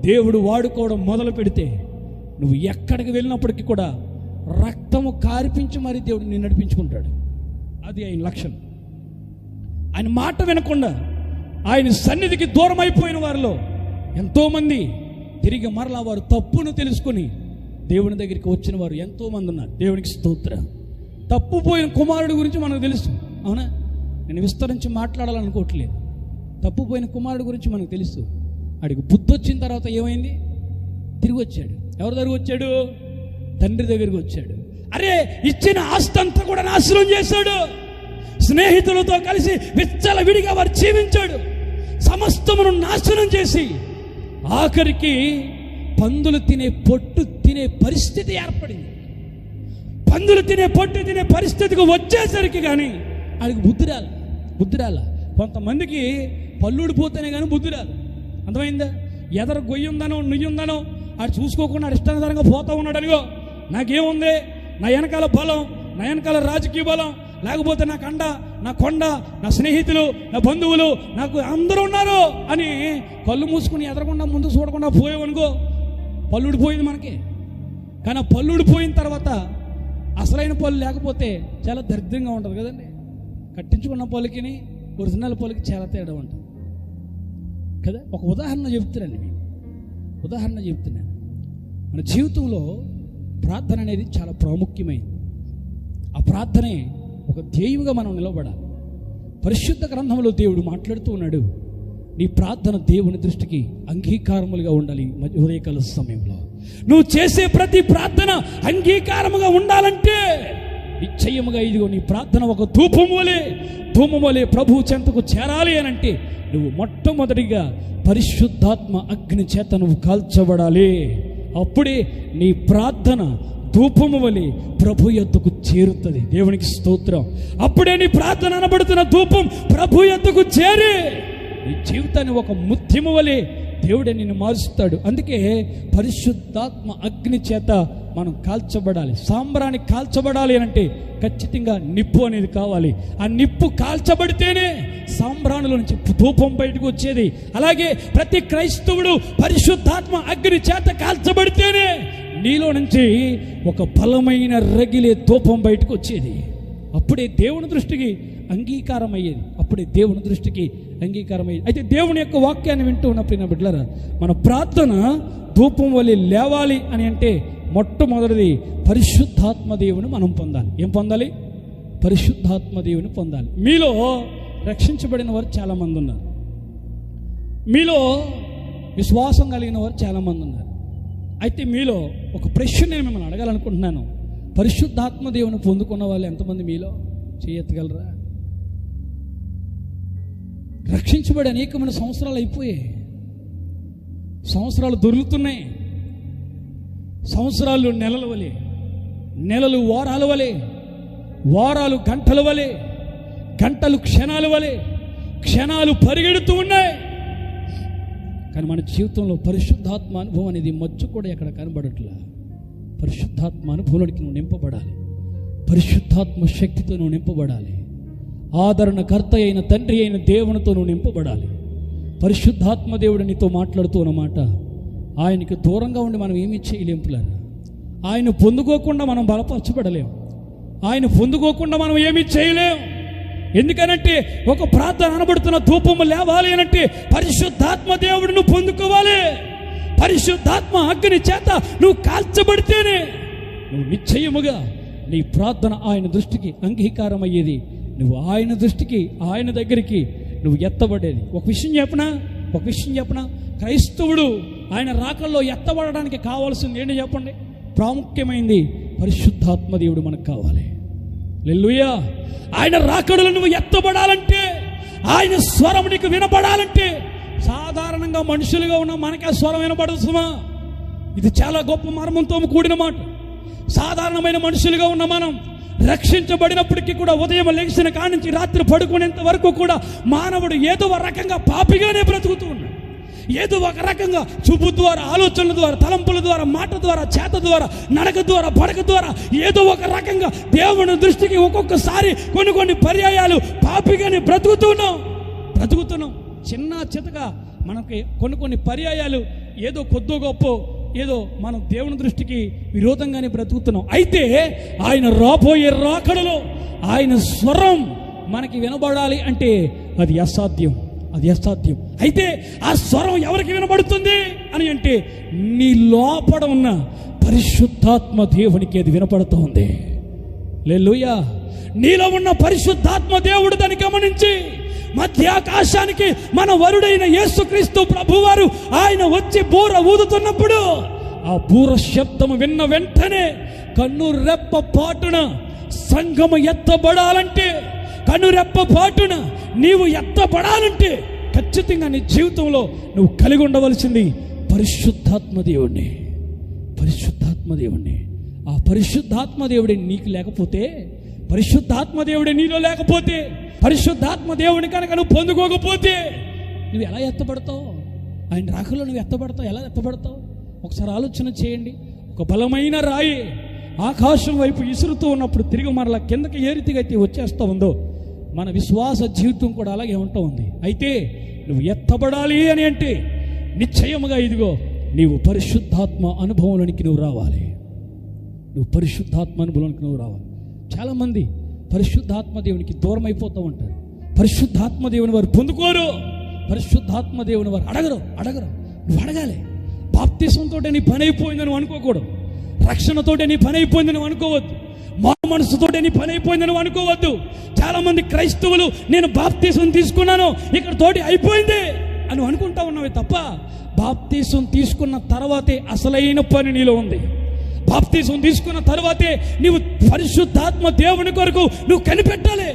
దేవుడు వాడుకోవడం మొదలు పెడితే నువ్వు ఎక్కడికి వెళ్ళినప్పటికీ కూడా రక్తము కార్పించి మరి దేవుడు నిన్ను నడిపించుకుంటాడు. అది ఆయన లక్షణం. ఆయన మాట వినకుండా ఆయన సన్నిధికి దూరం అయిపోయిన వారిలో ఎంతోమంది తిరిగి మరలా వారు తప్పును తెలుసుకొని దేవుని దగ్గరికి వచ్చిన వారు ఎంతోమంది ఉన్నారు. దేవునికి స్తోత్రం. తప్పుపోయిన కుమారుడు గురించి మనకు తెలుసు, అవునా? నేను విస్తరించి మాట్లాడాలనుకోవట్లేదు. తప్పుపోయిన కుమారుడు గురించి మనకు తెలుసు. ఆడికి బుద్ధి వచ్చిన తర్వాత ఏమైంది? తిరిగి వచ్చాడు. ఎవరి దగ్గరికి వచ్చాడు? తండ్రి దగ్గరికి వచ్చాడు. అరే, ఇచ్చిన ఆస్తి అంతా కూడా నాశనం చేశాడు. స్నేహితులతో కలిసి విచ్చలవిడిగా వారు జీవించాడు. సమస్తమును నాశనం చేసి ఆఖరికి పందులు తినే పొట్టు తినే పరిస్థితి ఏర్పడింది. పందులు తినే పొట్టు తినే పరిస్థితికి వచ్చేసరికి కానీ ఆయనకు బుద్ధి రాల. కొంతమందికి పళ్ళుడిపోతేనే కానీ బుద్ధి రాదు. అర్థమైందా? ఎదర గొయ్యి ఉందనో నుయ్యి ఉందనో ఆడు చూసుకోకుండా ఇష్టానుసారంగా పోతా ఉన్నాడు. అనిగో నాకేముంది, నా వెనకాల బలం, నా వెనకాల రాజకీయ బలం, లేకపోతే నాకు అండ, నా కొండ, నా స్నేహితులు, నా బంధువులు, నాకు అందరూ ఉన్నారు అని కళ్ళు మూసుకుని ఎదరకుండా ముందు చూడకుండా పోయావనుకో, పళ్ళుడిపోయింది మనకి. కానీ ఆ పళ్ళుడిపోయిన తర్వాత అసలైన పళ్ళు లేకపోతే చాలా దరిద్రంగా ఉంటుంది కదండి. కట్టించుకున్న పళ్ళకి ఒరిజినల్ పళ్ళకి చాలా తేడా ఉంటుంది కదా. ఒక ఉదాహరణ చెప్తున్నాను మీకు. మన జీవితంలో ప్రార్థన అనేది చాలా ప్రాముఖ్యమైనది. ఆ ప్రార్థనే ఒక ధ్యేయంగా మనం నిలబడాలి. పరిశుద్ధ గ్రంథంలో దేవుడు మాట్లాడుతూ ఉన్నాడు, నీ ప్రార్థన దేవుని దృష్టికి అంగీకారములుగా ఉండాలి. ఉదయకాల సమయంలో నువ్వు చేసే ప్రతి ప్రార్థన అంగీకారముగా ఉండాలంటే నిశ్చయముగా ఇదిగో నీ ప్రార్థన ఒక ధూపము వలె ప్రభువు చెంతకు చేరాలి అని అంటే నువ్వు మొట్టమొదటిగా పరిశుద్ధాత్మ అగ్ని చేత నువ్వు కాల్చబడాలి. అప్పుడే నీ ప్రార్థన ధూపము వలె ప్రభు యొద్దకు చేరుతుంది. దేవునికి స్తోత్రం. అప్పుడే నీ ప్రార్థన అనబడుతున్న ధూపం ప్రభు యొద్దకు చేరి నీ జీవితాన్ని ఒక ముత్యము వలె దేవుడే నిన్ను మారుస్తాడు. అందుకే పరిశుద్ధాత్మ అగ్ని చేత మనం కాల్చబడాలి. సాంబ్రాన్ని కాల్చబడాలి అని అంటే ఖచ్చితంగా నిప్పు అనేది కావాలి. ఆ నిప్పు కాల్చబడితేనే సాంబ్రాణుల నుంచి ధూపం బయటకు వచ్చేది. అలాగే ప్రతి క్రైస్తవుడు పరిశుద్ధాత్మ అగ్ని చేత కాల్చబడితేనే నీలో నుంచి ఒక బలమైన రగిలే ధూపం బయటకు వచ్చేది. అప్పుడే దేవుని దృష్టికి అంగీకారం అయ్యేది. అప్పుడే అప్పుడే దేవుని దృష్టికి అంగీకారమై. అయితే దేవుని యొక్క వాక్యాన్ని వింటూ ఉన్న ప్రియ బిడ్డలారా, మన ప్రార్థన ధూపం వలె లేవాలి అని అంటే మొట్టమొదటిది పరిశుద్ధాత్మ దేవుని మనం పొందాలి. ఏం పొందాలి? పరిశుద్ధాత్మ దేవుని పొందాలి. మీలో రక్షించబడిన వారు చాలామంది ఉన్నారు, మీలో విశ్వాసం కలిగిన వారు చాలామంది ఉన్నారు. అయితే మీలో ఒక ప్రశ్న నేను మిమ్మల్ని అడగాలనుకుంటున్నాను. పరిశుద్ధాత్మ దేవుని పొందుకున్న వాళ్ళు ఎంతమంది మీలో చేయెత్తగలరా? రక్షించబడి అనేకమైన సంవత్సరాలు అయిపోయాయి, సంవత్సరాలు దొరుకుతున్నాయి. సంవత్సరాలు నెలల వలె, నెలలు వారాల వలె, వారాలు గంటల వలె, గంటలు క్షణాల వలె, క్షణాలు పరిగెడుతూ ఉన్నాయి. కానీ మన జీవితంలో పరిశుద్ధాత్మ అనుభవం అనేది మచ్చు కూడా ఎక్కడ కనబడట్లా. పరిశుద్ధాత్మ అనుభవానికి నువ్వు నింపబడాలి, పరిశుద్ధాత్మ శక్తితో నువ్వు నింపబడాలి, ఆదరణకర్త అయిన తండ్రి అయిన దేవునితో నువ్వు నింపబడాలి. పరిశుద్ధాత్మ దేవుడు నీతో మాట్లాడుతూ అన్నమాట. ఆయనకి దూరంగా ఉండి మనం ఏమీ చేయలేం పిల్లలు. ఆయన పొందుకోకుండా మనం బలపరచబడలేం, ఆయన పొందుకోకుండా మనం ఏమీ చేయలేం. ఎందుకనంటే ఒక ప్రార్థన అనబడుతున్న ధూపము లేవాలి అనంటే పరిశుద్ధాత్మ దేవుడు నువ్వు పొందుకోవాలి. పరిశుద్ధాత్మ అగ్ని చేత నువ్వు కాల్చబడితేనే నువ్వు నిశ్చయముగా నీ ప్రార్థన ఆయన దృష్టికి అంగీకారం అయ్యేది. నువ్వు ఆయన దృష్టికి, ఆయన దగ్గరికి నువ్వు ఎత్తబడేది. ఒక విషయం చెప్పనా, క్రైస్తవుడు ఆయన రాకల్లో ఎత్తబడడానికి కావాల్సింది ఏంటి చెప్పండి? ప్రాముఖ్యమైనది పరిశుద్ధాత్మ దేవుడు మనకు కావాలి. హల్లెలూయా. ఆయన రాకడలో నువ్వు ఎత్తబడాలంటే, ఆయన స్వరం నీకు వినపడాలంటే, సాధారణంగా మనుషులుగా ఉన్న మనకే స్వరం వినపడుతుందా? ఇది చాలా గొప్ప మర్మంతో కూడిన మాట. సాధారణమైన మనుషులుగా ఉన్న మనం రక్షించబడినప్పటికీ కూడా ఉదయం లెగిసిన కాడి నుంచి రాత్రి పడుకునేంత వరకు కూడా మానవుడు ఏదో ఒక రకంగా పాపిగానే బ్రతుకుతూ ఉన్నాడు. ఏదో ఒక రకంగా చూపు ద్వారా, ఆలోచనల ద్వారా, తలంపుల ద్వారా, మాట ద్వారా, చేత ద్వారా, నడక ద్వారా, పడక ద్వారా ఏదో ఒక రకంగా దేవుని దృష్టికి ఒక్కొక్కసారి కొన్ని పర్యాయాలు పాపిగానే బ్రతుకుతున్నాం. చిన్న చితగా మనకి కొన్ని పర్యాయాలు ఏదో కొద్దో గొప్ప ఏదో మనం దేవుని దృష్టికి విరోధంగానే బ్రతుకుతున్నాం. అయితే ఆయన రాబోయే రాకడలో ఆయన స్వరం మనకి వినబడాలి అంటే అది అసాధ్యం. అయితే ఆ స్వరం ఎవరికి వినబడుతుంది అని అంటే నీ లోపల ఉన్న పరిశుద్ధాత్మ దేవునికి అది వినపడుతోంది. హల్లెలూయా. నీలో ఉన్న పరిశుద్ధాత్మ దేవుడు దాన్ని గమనించి మధ్యాకాశానికి మన వరుడైన యేసుక్రీస్తు ప్రభువారు ఆయన వచ్చి బూర ఊదుతున్నప్పుడు ఆ బూర శబ్దము విన్న వెంటనే కన్నురెప్ప పాటున సంఘము ఎత్తబడాలంటే, కన్నురెప్ప పాటున నీవు ఎత్తబడాలంటే ఖచ్చితంగా నీ జీవితంలో నువ్వు కలిగి ఉండవలసింది పరిశుద్ధాత్మ దేవుణ్ణి. ఆ పరిశుద్ధాత్మ దేవుడే నీకు లేకపోతే, పరిశుద్ధాత్మ దేవుడే నీలో లేకపోతే, పరిశుద్ధాత్మ దేవుని కనుక నువ్వు పొందుకోకపోతే నువ్వు ఎలా ఎత్తబడతావు? ఆయన రాకలో నువ్వు ఎత్తబడతావు, ఎలా ఎత్తబడతావు? ఒకసారి ఆలోచన చేయండి. ఒక బలమైన రాయి ఆకాశం వైపు ఇసురుతూ ఉన్నప్పుడు తిరిగి మరలా కిందకి ఏ రీతిగా అయితే వచ్చేస్తూ ఉందో మన విశ్వాస జీవితం కూడా అలాగే ఉంటూ ఉంది. అయితే నువ్వు ఎత్తబడాలి అని అంటే నిశ్చయముగా ఇదిగో నీవు పరిశుద్ధాత్మ అనుభవంలోనికి నువ్వు రావాలి. చాలామంది పరిశుద్ధాత్మ దేవునికి దూరం అయిపోతూ ఉంటారు. పరిశుద్ధాత్మ దేవుని వారు పొందుకోరు, పరిశుద్ధాత్మ దేవుని వారు అడగరు. నువ్వు అడగాలి. బాప్తిసంతోటే నీ పని అయిపోయిందని అనుకోకూడదు, రక్షణతోటే నీ పని అయిపోయిందని అనుకోవద్దు, మారు మనసుతోటే నీ పని అయిపోయిందని అనుకోవద్దు. చాలా మంది క్రైస్తవులు నేను బాప్తిసం తీసుకున్నాను ఇక్కడ తోటి అయిపోయింది అని అనుకుంటా ఉన్నావే తప్ప బాప్తిసం తీసుకున్న తర్వాతే అసలైన పని నీలో ఉంది. బాప్తిసం తీసుకున్న తర్వాతే నీవు పరిశుద్ధాత్మ దేవుని కొరకు నువ్వు కనిపెట్టాలి.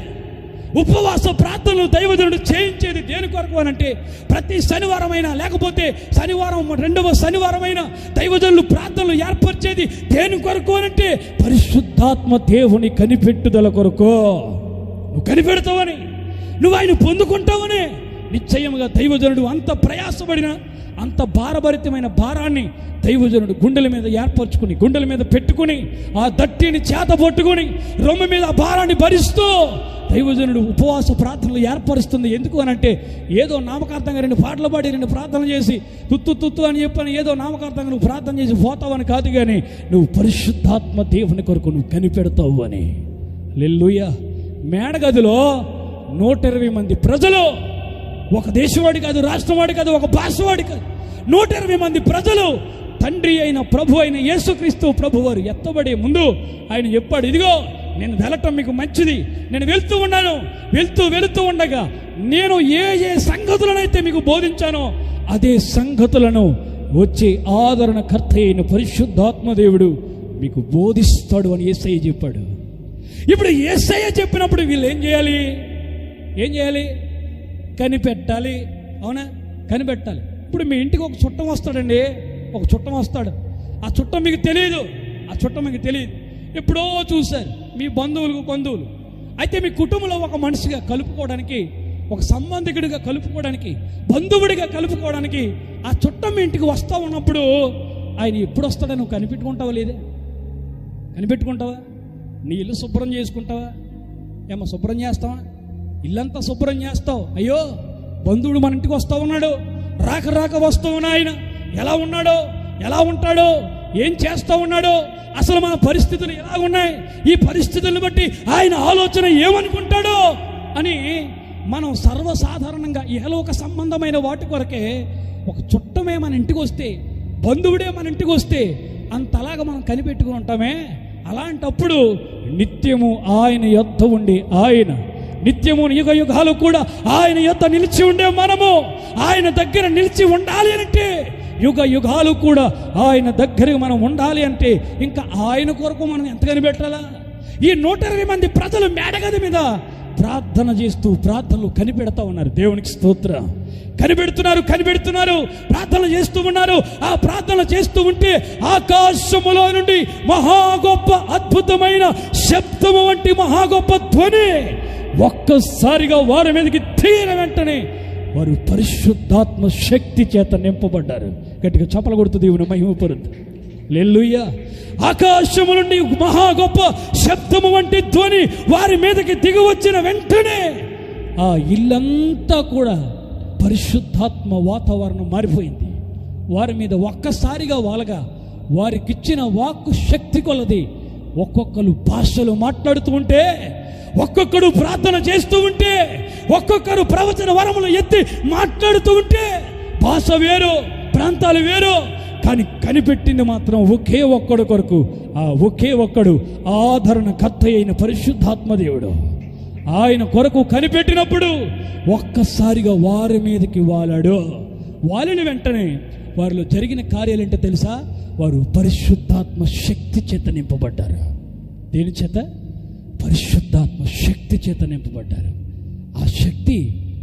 ఉపవాస ప్రార్థనలు దైవజనుడు చేయించేది దేని కొరకు అనంటే ప్రతి శనివారమైనా లేకపోతే శనివారం రెండవ శనివారమైనా దైవజనులు ప్రార్థనలు ఏర్పరిచేది దేని కొరకు అనంటే పరిశుద్ధాత్మ దేవుని కనిపెట్టుదల కొరకు. నువ్వు కనిపెడతావని, నువ్వు ఆయన పొందుకుంటావని నిశ్చయముగా దైవజనుడు అంత ప్రయాసపడిన అంత భారభరితమైన భారాన్ని దైవజనుడు గుండెల మీద ఏర్పరచుకుని, గుండెల మీద పెట్టుకుని, ఆ దట్టిని చేత పట్టుకుని రొమ్మ మీద ఆ భారాన్ని భరిస్తూ దైవజనుడు ఉపవాస ప్రార్థనలు ఏర్పరుస్తుంది. ఎందుకు అనంటే ఏదో నామకార్థంగా 2 పాటలు పాడి 2 ప్రార్థనలు చేసి తుత్తు అని చెప్పని ఏదో నామకార్థంగా నువ్వు ప్రార్థన చేసి పోతావని కాదు, కానీ నువ్వు పరిశుద్ధాత్మ దేవుని కొరకు నువ్వు కనిపెడతావు అని. హల్లెలూయా. మేడగదిలో 120 మంది ప్రజలు, ఒక దేశవాడి కాదు, రాష్ట్రవాడి కాదు, ఒక భాషవాడి కాదు, 120 మంది ప్రజలు తండ్రి అయిన ప్రభు అయిన యేసుక్రీస్తు ప్రభు వారు ఎత్తబడే ముందు ఆయన చెప్పాడు, ఇదిగో నేను వెళ్ళటం మీకు మంచిది, నేను వెళ్తూ ఉన్నాను, వెళుతూ ఉండగా నేను ఏ సంగతులనైతే మీకు బోధించానో అదే సంగతులను వచ్చే ఆదరణకర్త అయిన పరిశుద్ధాత్మదేవుడు మీకు బోధిస్తాడు అని యేసయ్య చెప్పాడు. ఇప్పుడు యేసయ్య చెప్పినప్పుడు వీళ్ళు ఏం చేయాలి? కనిపెట్టాలి. అవునా? కనిపెట్టాలి. ఇప్పుడు మీ ఇంటికి ఒక చుట్టం వస్తాడండి, ఒక చుట్టం వస్తాడు. ఆ చుట్టం మీకు తెలియదు, ఎప్పుడో చూశారు, మీ బంధువులు. అయితే మీ కుటుంబంలో ఒక మనిషిగా కలుపుకోవడానికి, ఒక సంబంధికుడిగా కలుపుకోవడానికి, బంధువుడిగా కలుపుకోవడానికి ఆ చుట్టం మీ ఇంటికి వస్తూ ఉన్నప్పుడు ఆయన ఎప్పుడు వస్తాడో నువ్వు కనిపెట్టుకుంటావా? లేదే? కనిపెట్టుకుంటావా? నీ ఇల్లు శుభ్రం చేసుకుంటావా? ఏమో శుభ్రం చేస్తావా? ఇల్లంతా శుభ్రం చేస్తావు. అయ్యో బంధువుడు మన ఇంటికి వస్తూ ఉన్నాడు, రాక వస్తూ ఉన్నా ఆయన ఎలా ఉన్నాడో, ఎలా ఉంటాడో, ఏం చేస్తూ ఉన్నాడో, అసలు మన పరిస్థితులు ఎలా ఉన్నాయి, ఈ పరిస్థితులను బట్టి ఆయన ఆలోచన ఏమనుకుంటాడో అని మనం సర్వసాధారణంగా ఇహలోక సంబంధమైన వాటి కొరకే ఒక చుట్టమే మన ఇంటికి వస్తే, బంధువుడే మన ఇంటికి వస్తే అంతలాగా మనం కనిపెట్టుకుని ఉంటామే. అలాంటప్పుడు నిత్యము ఆయన యొద్ద ఉండి, ఆయన నిత్యము యుగాలు కూడా ఆయన యొద్ద నిలిచి ఉండే మనము ఆయన దగ్గర నిలిచి ఉండాలి అంటే, యుగాలు కూడా ఆయన దగ్గర మనం ఉండాలి అంటే ఇంకా ఆయన కొరకు మనం ఎంత కనిపెట్టాలా? ఈ 120 మంది ప్రజలు మేడగది మీద ప్రార్థన చేస్తూ ప్రార్థనలు కనిపెడతా ఉన్నారు. దేవునికి స్తోత్రం. కనిపెడుతున్నారు, ప్రార్థన చేస్తూ ఉన్నారు. ఆ ప్రార్థన చేస్తూ ఉంటే ఆకాశములో నుండి మహా గొప్ప అద్భుతమైన శబ్దము వంటి మహా గొప్ప ధ్వని ఒక్కసారిగా వారి మీదకి తీరిన వెంటనే వారు పరిశుద్ధాత్మ శక్తి చేత నింపబడ్డారు. గట్టిగా చప్పలు కొడుతూ దేవుని మహిమపరుద్దు. హల్లెలూయా. ఆకాశము నుండి మహా గొప్ప శబ్దము వంటి ధ్వని వారి మీదకి దిగి వచ్చిన వెంటనే ఆ ఇల్లంతా కూడా పరిశుద్ధాత్మ వాతావరణం మారిపోయింది. వారి మీద ఒక్కసారిగా వాలగా వారికిచ్చిన వాక్కు శక్తి కొలది ఒక్కొక్కరు భాషలు మాట్లాడుతూ ఉంటే, ఒక్కొక్కడు ప్రార్థన చేస్తూ ఉంటే, ఒక్కొక్కరు ప్రవచన వరములు ఎత్తి మాట్లాడుతూ ఉంటే, భాష వేరు, ప్రాంతాలు వేరు, కానీ కనిపెట్టింది మాత్రం ఒకే ఒక్కడు కొరకు. ఆ ఒకే ఒక్కడు ఆదరణకర్త అయిన పరిశుద్ధాత్మ దేవుడు. ఆయన కొరకు కనిపెట్టినప్పుడు ఒక్కసారిగా వారి మీదకి వాలిన వెంటనే వారిలో జరిగిన కార్యాలు ఏంటో తెలుసా? వారు పరిశుద్ధాత్మ శక్తి చేత నింపబడ్డారు. దేని చేత? పరిశుద్ధాత్మ శక్తి చేత నింపబడ్డారు. ఆ శక్తి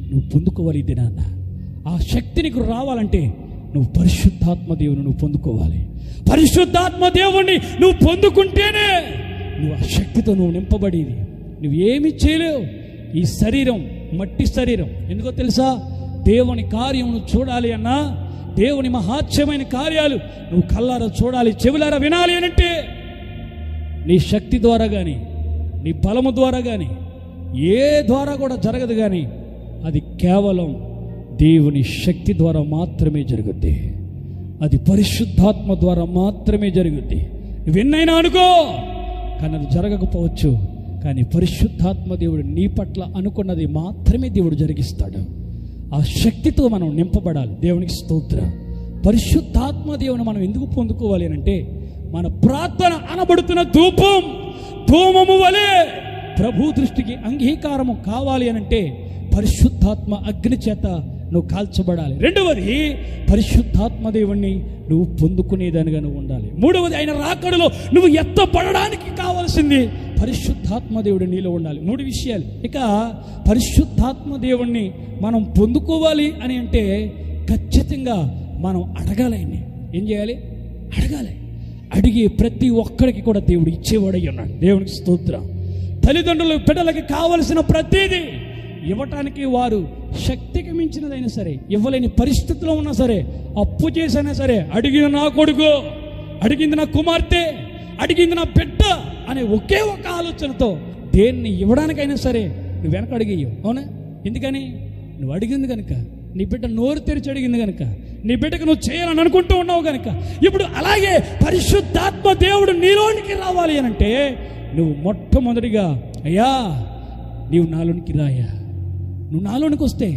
నువ్వు పొందుకోవాలి. దినాన్న ఆ శక్తి నీకు రావాలంటే నువ్వు పరిశుద్ధాత్మ దేవుని నువ్వు పొందుకోవాలి. పరిశుద్ధాత్మ దేవుణ్ణి నువ్వు పొందుకుంటేనే నువ్వు ఆ శక్తితో నువ్వు నింపబడేది. నువ్వేమీ చేయలేవు. ఈ శరీరం మట్టి శరీరం. ఎందుకో తెలుసా? దేవుని కార్యమును చూడాలి అన్నా, దేవుని మహాత్మ్యమైన కార్యాలు నువ్వు కళ్ళారా చూడాలి, చెవులారా వినాలి అనంటే నీ శక్తి ద్వారా కానీ, నీ బలము ద్వారా కానీ, ఏ ద్వారా కూడా జరగదు. కానీ అది కేవలం దేవుని శక్తి ద్వారా మాత్రమే జరుగుద్ది. అది పరిశుద్ధాత్మ ద్వారా మాత్రమే జరుగుద్ది. నువ్వెన్నైనా అనుకో, కానీ అది జరగకపోవచ్చు. కానీ పరిశుద్ధాత్మ దేవుడు నీ పట్ల అనుకున్నది మాత్రమే దేవుడు జరిగిస్తాడు. ఆ శక్తితో మనం నింపబడాలి. దేవునికి స్తోత్రం. పరిశుద్ధాత్మ దేవుని మనం ఎందుకు పొందుకోవాలి అంటే, మన ప్రార్థన అనబడుతున్న ధూమము వలె ప్రభు దృష్టికి అంగీకారము కావాలి అనంటే పరిశుద్ధాత్మ అగ్ని చేత నువ్వు కాల్చబడాలి. రెండవది, పరిశుద్ధాత్మ దేవుణ్ణి నువ్వు పొందుకునేదానిగా నువ్వు ఉండాలి. మూడవది, ఆయన రాకడలో నువ్వు ఎత్తపడడానికి కావాల్సింది పరిశుద్ధాత్మ దేవుడు నీలో ఉండాలి. 3 విషయాలు. ఇక పరిశుద్ధాత్మ దేవుణ్ణి మనం పొందుకోవాలి అని అంటే ఖచ్చితంగా మనం అడగాలి. ఏం చేయాలి? అడగాలి. అడిగి ప్రతి ఒక్కరికి కూడా దేవుడు ఇచ్చేవాడై ఉన్నాడు. దేవునికి స్తోత్రం. తల్లిదండ్రులు బిడ్డలకి కావలసిన ప్రతిదీ ఇవ్వటానికి వారు శక్తికి మించినదైనా సరే, ఇవ్వలేని పరిస్థితిలో ఉన్నా సరే, అప్పు చేసైనా సరే, అడిగింది నా కొడుకు, అడిగింది నా కుమార్తె, అడిగింది నా బిడ్డ అనే ఒకే ఒక ఆలోచనతో దేన్ని ఇవ్వడానికైనా సరే నువ్వు వెనక అడిగేయవు. అవునా? ఎందుకని? నువ్వు అడిగింది కనుక, నీ బిడ్డ నోరు తెరిచి అడిగింది కనుక, నీ బిడ్డకు నువ్వు చేయాలని అనుకుంటూ ఉన్నావు కనుక. ఇప్పుడు అలాగే పరిశుద్ధాత్మ దేవుడు నీలోనికి రావాలి అని అంటే నువ్వు మొట్టమొదటిగా, అయ్యా నీవు నాలోనికి రాయా, నువ్వు నాలోనికి వస్తే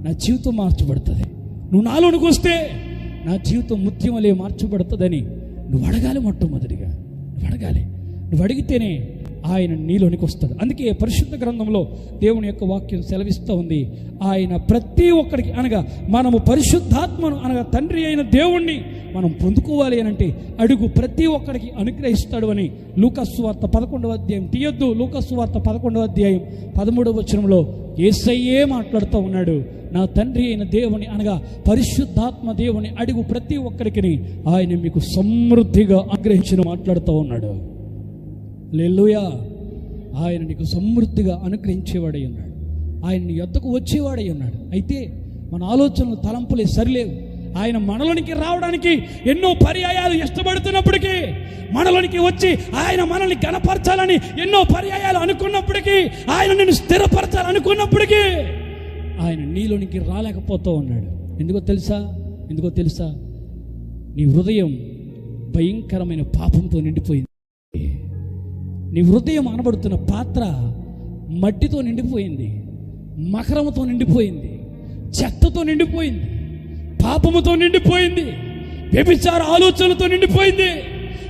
నా జీవితం మార్చబడుతుంది, నువ్వు నాలోనికి వస్తే నా జీవితం ముత్యం వలె మార్చబడుతుందని నువ్వు అడగాలి. మొట్టమొదటిగా నువ్వు అడగాలి. నువ్వు అడిగితేనే ఆయన నీలోనికి వస్తాడు. అందుకే పరిశుద్ధ గ్రంథంలో దేవుని యొక్క వాక్యం సెలవిస్తూ ఉంది, ఆయన ప్రతి ఒక్కడికి అనగా మనము పరిశుద్ధాత్మను అనగా తండ్రి అయిన దేవుణ్ణి మనం పొందుకోవాలి అని అంటే అడుగు ప్రతి ఒక్కడికి అనుగ్రహిస్తాడు అని లూకాసు వార్త 11వ అధ్యాయం తీయొద్దు. లూకాసు వార్త 11వ అధ్యాయం 13వ వచనంలో యేసయ్యే మాట్లాడుతూ ఉన్నాడు, నా తండ్రి అయిన దేవుని అనగా పరిశుద్ధాత్మ దేవుని అడుగు ప్రతి ఒక్కరికి ఆయన మీకు సమృద్ధిగా అనుగ్రహించిన మాట్లాడుతూ ఉన్నాడు. హల్లెలూయా. ఆయన నీకు సమృద్ధిగా అనుగ్రహించేవాడై ఉన్నాడు, ఆయన నీ యొద్దకు వచ్చేవాడై ఉన్నాడు. అయితే మన ఆలోచనలు తలంపులే సరిలేవు. ఆయన మనలోనికి రావడానికి ఎన్నో పర్యాయాలు ఇష్టపడుతున్నప్పటికీ, మనలోనికి వచ్చి ఆయన మనల్ని గణపరచాలని ఎన్నో పర్యాయాలు అనుకున్నప్పటికీ, ఆయన నిన్ను స్థిరపరచాలనుకున్నప్పటికీ ఆయన నీలోనికి రాలేకపోతూ ఉన్నాడు. ఎందుకో తెలుసా? నీ హృదయం భయంకరమైన పాపంతో నిండిపోయింది. నీ హృదయం అనబడుతున్న పాత్ర మట్టితో నిండిపోయింది, మకరముతో నిండిపోయింది, చెత్తతో నిండిపోయింది, పాపముతో నిండిపోయింది, వ్యభిచార ఆలోచనలతో నిండిపోయింది,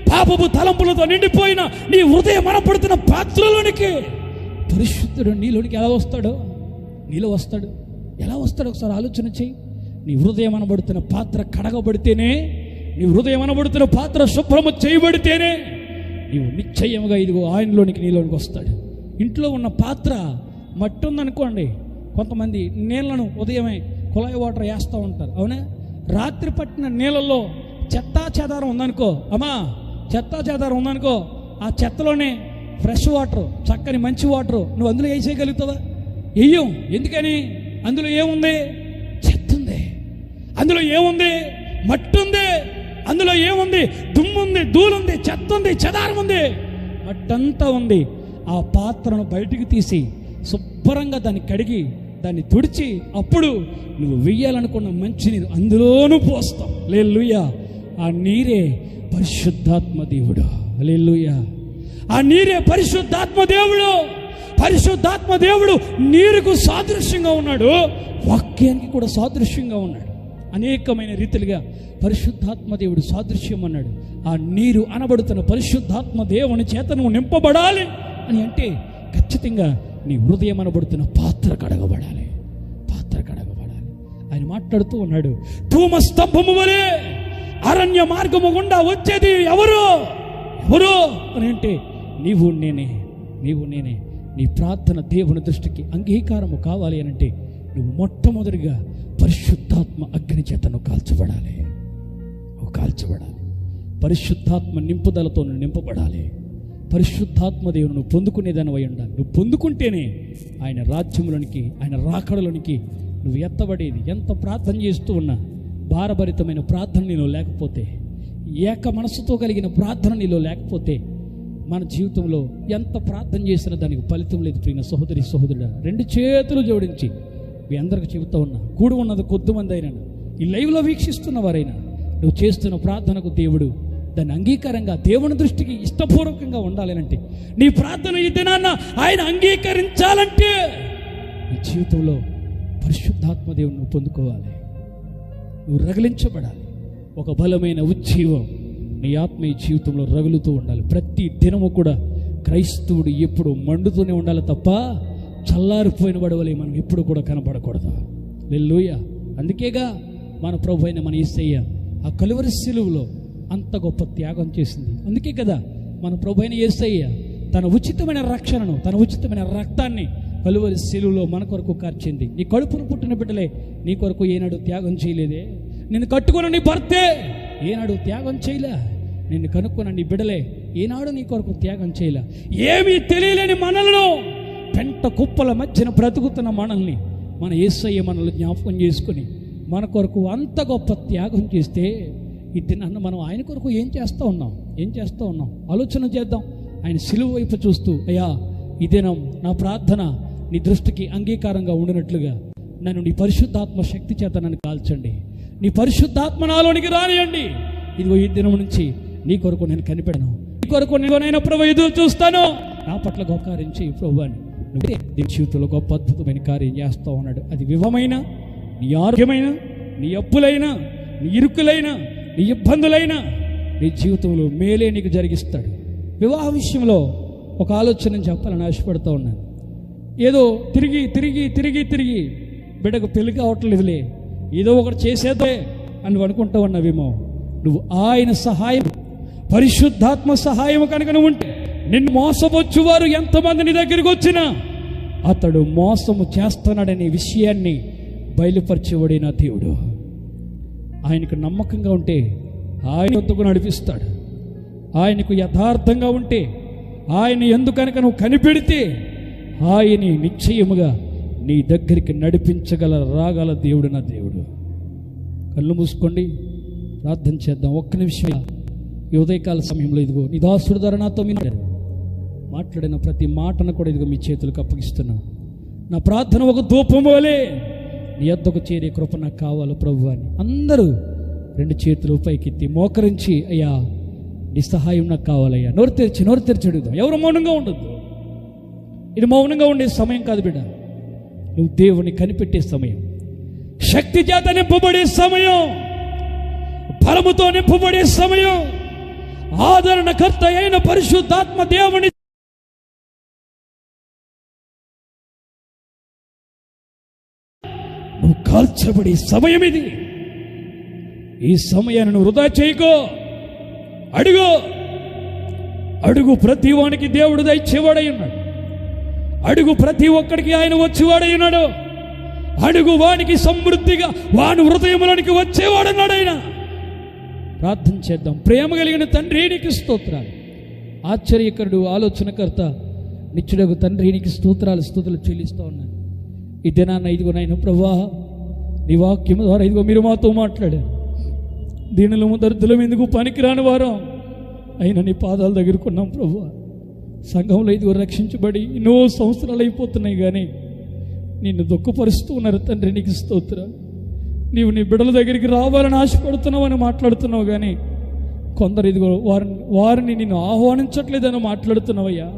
పాపపు తలంపులతో నిండిపోయిన నీ హృదయం అనబడుతున్న పాత్రలోనికి పరిశుద్ధుడు నీలోనికి ఎలా వస్తాడో, నీలో వస్తాడు. ఎలా వస్తాడు ఒకసారి ఆలోచన చేయి. నీ హృదయం అనబడుతున్న పాత్ర కడగబడితేనే, నీ హృదయం అనబడుతున్న పాత్ర శుభ్రము చేయబడితేనే నీవు నిశ్చయముగా ఇదిగో ఆయనలోనికి నీలోనికి వస్తాడు. ఇంట్లో ఉన్న పాత్ర మట్టి ఉందనుకోండి, కొంతమంది నీళ్లను ఉదయమే కుళాయి వాటర్ వేస్తూ ఉంటారు, అవునా? రాత్రి పట్టిన నీళ్ళల్లో చెత్తా చెదారం ఉందనుకో, అమ్మా చెత్తా చెదారం ఉందనుకో, ఆ చెత్తలోనే ఫ్రెష్ వాటర్, చక్కని మంచి వాటర్ నువ్వు అందులో వేసేయగలుగుతావా? వెయ్యం. ఎందుకని? అందులో ఏముంది? చెత్త ఉంది. అందులో ఏముంది? మట్టి ఉంది. అందులో ఏముంది? దుమ్ముంది, ధూళుంది, చెత్త ఉంది, చెదారం ఉంది, మట్టంతా ఉంది. ఆ పాత్రను బయటికి తీసి శుభ్రంగా దాన్ని కడిగి దాన్ని తుడిచి అప్పుడు నువ్వు వెయ్యాలనుకున్న మంచినీరు అందులోనూ పోస్తావు. హల్లెలూయా. ఆ నీరే పరిశుద్ధాత్మ దేవుడు. హల్లెలూయా. ఆ నీరే పరిశుద్ధాత్మ దేవుడు. పరిశుద్ధాత్మ దేవుడు నీరుకు సాదృశ్యంగా ఉన్నాడు, వాక్యానికి కూడా సాదృశ్యంగా ఉన్నాడు. అనేకమైన రీతిలుగా పరిశుద్ధాత్మ దేవుడు సాదృశ్యం అన్నాడు. ఆ నీరు అనబడుతున్న పరిశుద్ధాత్మ దేవుని చేత నువ్వు నింపబడాలి అని అంటే ఖచ్చితంగా నీ హృదయం అనబడుతున్న పాత్ర కడగబడాలి, పాత్ర కడగబడాలి. ఆయన మాట్లాడుతూ ఉన్నాడు, ధూమ స్తంభము వలె అరణ్య మార్గము గుండా వచ్చేది ఎవరు అని అంటే నీవు నేనే. నీ ప్రార్థన దేవుని దృష్టికి అంగీకారము కావాలి అని అంటే నువ్వు మొట్టమొదటిగా పరిశుద్ధాత్మ అగ్ని చేత నువ్వు కాల్చబడాలి. పరిశుద్ధాత్మ నింపుదలతో నువ్వు నింపబడాలి. పరిశుద్ధాత్మ దేవుని నువ్వు పొందుకునేదానివై ఉండాలి. నువ్వు పొందుకుంటేనే ఆయన రాజ్యంలోనికి, ఆయన రాకడలోనికి నువ్వు ఎత్తబడేది. ఎంత ప్రార్థన చేస్తూ ఉన్నా భారభరితమైన ప్రార్థన నీలో లేకపోతే, ఏక మనసుతో కలిగిన ప్రార్థన నీలో లేకపోతే మన జీవితంలో ఎంత ప్రార్థన చేసినా దానికి ఫలితం లేదు. ప్రియ సహోదరి సహోదరుడా, రెండు చేతులు జోడించి మీ అందరికి చెబుతూ ఉన్నా, కూడి ఉన్నది కొద్దిమంది అయినా, ఈ లైవ్లో వీక్షిస్తున్న వారైనా, నువ్వు చేస్తున్న ప్రార్థనకు దేవుడు దాన్ని అంగీకారంగా దేవుని దృష్టికి ఇష్టపూర్వకంగా ఉండాలంటే, నీ ప్రార్థన ఈ దినాన్న ఆయన అంగీకరించాలంటే నీ జీవితంలో పరిశుద్ధాత్మ దేవుని నువ్వు పొందుకోవాలి. నువ్వు రగిలించబడాలి. ఒక బలమైన ఉజ్జీవం నీ ఆత్మీయ జీవితంలో రగులుతూ ఉండాలి. ప్రతి దినము కూడా క్రైస్తవుడు ఎప్పుడు మండుతూనే ఉండాలి తప్ప చల్లారిపోయిన వాడవలే మనం ఎప్పుడు కూడా కనపడకూడదు. హల్లెలూయా. అందుకేగా మన ప్రభు అయిన మన యేసయ్య ఆ కలువరి సిలువలో అంత గొప్ప త్యాగం చేసింది. అందుకే కదా మన ప్రభు అయిన యేసయ్య తన ఉచితమైన రక్షణను, తన ఉచితమైన రక్తాన్ని కలువరి సిలువలో మన కొరకు కార్చింది. నీ కడుపును పుట్టిన బిడ్డలే నీ కొరకు ఏనాడు త్యాగం చేయలేదే? నిన్ను కట్టుకున్న నీ భర్తే ఏనాడు త్యాగం చేయలే? నిన్ను కనుక్కున్న నీ బిడ్డలే ఏనాడు నీ కొరకు త్యాగం చేయలే? ఏమీ తెలియలేని మనలను, పెంట కుప్పల మధ్యన బ్రతుకుతున్న మనల్ని మన యేసయ్య మనల్ని జ్ఞాపకం చేసుకుని మన కొరకు అంత గొప్ప త్యాగం చేస్తే ఈ దినాన్న మనం ఆయన కొరకు ఏం చేస్తూ ఉన్నాం ఆలోచన చేద్దాం. ఆయన సిలువ వైపు చూస్తూ, అయ్యా ఈ దినం నా ప్రార్థన నీ దృష్టికి అంగీకారంగా ఉండినట్లుగా నన్ను నీ పరిశుద్ధాత్మ శక్తి చేత నన్ను కాల్చండి, నీ పరిశుద్ధాత్మ నాలోనికి రానియండి. ఇదిగో ఈ దినం నుంచి నీ కొరకు నేను కనిపెడను, నీ కొరకు నేనైనా ప్రభు ఎదురు చూస్తాను, నా పట్ల గోకారించి ప్రభు అని నువ్వే నీ జీవితంలో గొప్ప అద్భుతమైన కార్యం చేస్తావు అన్నాడు. అది వివాహమైన, నీ ఆరోగ్యమైన, నీ అప్పులైనా, నీ ఇరుకులైనా, నీ ఇబ్బందులైనా నీ జీవితంలో మేలే నీకు జరిగిస్తాడు. వివాహ విషయంలో ఒక ఆలోచన చెప్పాలని ఆశపడుతూ ఉన్నాను. ఏదో తిరిగి తిరిగి తిరిగి తిరిగి బిడ్డకు పెళ్లి కావట్లేదులే, ఏదో ఒకటి చేసేదే అని అనుకుంటూ ఉన్నావేమో. నువ్వు ఆయన సహాయం, పరిశుద్ధాత్మ సహాయం కనుక నువ్వు ఉంటే, నిన్ను మోసపొచ్చువారు ఎంతమంది నీ దగ్గరికి వచ్చినా అతడు మోసము చేస్తున్నాడనే విషయాన్ని బయలుపరిచేవాడైన దేవుడు. ఆయనకు నమ్మకంగా ఉంటే ఆయన ఎందుకు నడిపిస్తాడు. ఆయనకు యథార్థంగా ఉంటే, ఆయన ఎందుకు కనుక నువ్వు కనిపెడితే ఆయన నిశ్చయముగా నీ దగ్గరికి నడిపించగల రాగల దేవుడు నా దేవుడు. కళ్ళు మూసుకోండి, ప్రార్థన చేద్దాం. ఒక్క నిమిషం ఈ ఉదయకాల సమయంలో ఇదిగో నీ దాసుడు ద్వారా నాతో మాట్లాడిన ప్రతి మాటను కూడా ఇదిగో మీ చేతులకు అప్పగిస్తున్నా. నా ప్రార్థన ఒక ధూపం వలె నీ యొద్దకు చేరే కృప నాకు కావాలి ప్రభు అని అందరూ రెండు చేతులు పైకెత్తి మోకరించి, అయ్యా నీ సహాయం నాకు కావాలయ్యా. నోరు తెరిచి అడుగుదాం. ఎవరు మౌనంగా ఉండొద్దు. ఇది మౌనంగా ఉండే సమయం కాదు బిడ్డ, నువ్వు దేవుని కనిపెట్టే సమయం, శక్తి చేత నింపబడే సమయం, బలముతో నింపబడే సమయం, ఆదరణకర్త అయిన పరిశుద్ధాత్మ దేవుని నువ్వు కాల్చబడే సమయం ఇది. ఈ సమయాన్ని నువ్వు వృధా చేయకో. అడుగు ప్రతి వానికి దేవుడు దయచేవాడై ఉన్నాడు. అడుగు ప్రతి ఒక్కడికి ఆయన వచ్చేవాడై ఉన్నాడు. అడుగు వానికి సమృద్ధిగా వాని హృదయంలోనికి వచ్చేవాడన్నాడు ఆయన. ప్రార్థన చేద్దాం. ప్రేమ కలిగిన తండ్రి నీకు స్తోత్రాలు. ఆశ్చర్యకరుడు, ఆలోచనకర్త, నిత్యుడగు తండ్రి నీకు స్తుతులు చెల్లిస్తూ ఉన్నాను. ఈ దినాన్న ఇదిగో నాయన ప్రభువా, నీ వాక్యం ద్వారా ఇదిగో మీరు మాతో మాట్లాడారు. దీనిలో దరిద్రం ఎందుకు పనికిరాని వారం అయినా నీ పాదాల దగ్గరకున్నాం ప్రభువా. సంఘంలో ఇదిగో రక్షించబడి ఎన్నో సంవత్సరాలు అయిపోతున్నాయి, కానీ నిన్ను దుఃఖపరుస్తూ ఉన్నారు తండ్రి నీకు స్తోత్రాలు. నీవు నీ బిడ్డల దగ్గరికి రావాలని ఆశపడుతున్నావు అని మాట్లాడుతున్నావు, కానీ కొందరు ఇదిగో వారిని నిన్ను ఆహ్వానించట్లేదని మాట్లాడుతున్నావయ్యా.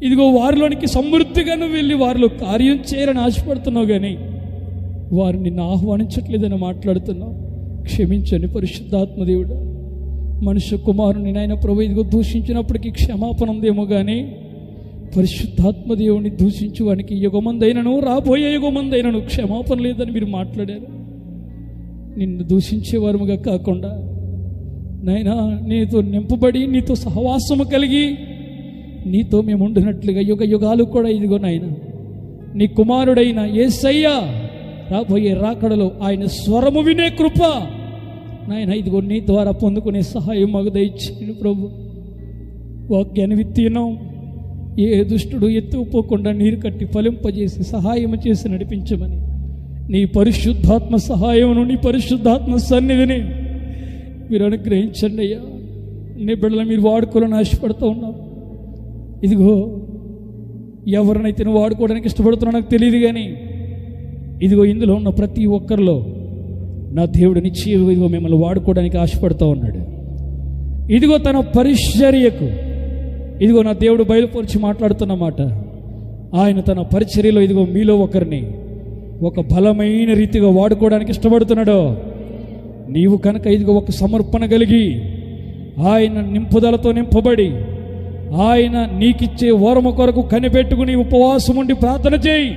ఇదిగో వారిలోనికి సమృద్ధిగా నువ్వు వెళ్ళి వారిలో కార్యం చేయాలని ఆశపడుతున్నావు, కానీ వారు నిన్ను ఆహ్వానించట్లేదని మాట్లాడుతున్నావు. క్షమించండి పరిశుద్ధాత్మదేవుడా. మనుష్య కుమారుని నాయన ప్రభు ఇదిగో దూషించినప్పటికీ క్షమాపణ ఉందేమో, కానీ పరిశుద్ధాత్మదేవుని దూషించు వానికి యుగమందైనను రాబోయే యుగమందైనను క్షమాపణ లేదని మీరు మాట్లాడారు. నిన్ను దూషించేవారుగా కాకుండా నాయనా నీతో నింపబడి నీతో సహవాసము కలిగి నీతో మేము ఉండినట్లుగా యుగ యుగాలు కూడా ఇదిగో నాయన నీ కుమారుడైన యేసయ్య రాబోయే రాకడలో ఆయన స్వరము వినే కృప నాయన ఇదిగో నీ ద్వారా పొందుకునే సహాయం మాకు దయచేయండి ప్రభు. వాక్యాన్ని విత్తీనం ఏ దుష్టుడు ఎత్తుకుపోకుండా నీరు కట్టి ఫలింపజేసి సహాయం చేసి నడిపించమని నీ పరిశుద్ధాత్మ సహాయమును నీ పరిశుద్ధాత్మ సన్నిధిని మీరు అనుగ్రహించండి అయ్యా. నీ బిడ్డలు మీరు వాడుకోవాలని ఆశపడుతూ ఉన్నారు. ఇదిగో ఎవరినైతే నువ్వు వాడుకోవడానికి ఇష్టపడుతున్నా నాకు తెలియదు, కానీ ఇదిగో ఇందులో ఉన్న ప్రతి ఒక్కరిలో నా దేవుడు నిశ్చయం ఇదిగో మిమ్మల్ని వాడుకోవడానికి ఆశపడుతూ ఉన్నాడు. ఇదిగో తన పరిచర్యకు ఇదిగో నా దేవుడు బయలుపరిచి మాట్లాడుతున్నమాట. ఆయన తన పరిచర్యలో ఇదిగో మీలో ఒకరిని ఒక బలమైన రీతిగా వాడుకోవడానికి ఇష్టపడుతున్నాడు. నీవు కనుక ఇదిగో ఒక సమర్పణ కలిగి ఆయన నింపుదలతో నింపబడి ఆయన నీకిచ్చే వరము కొరకు కనిపెట్టుకుని ఉపవాసం ఉండి ప్రార్థన చేయి.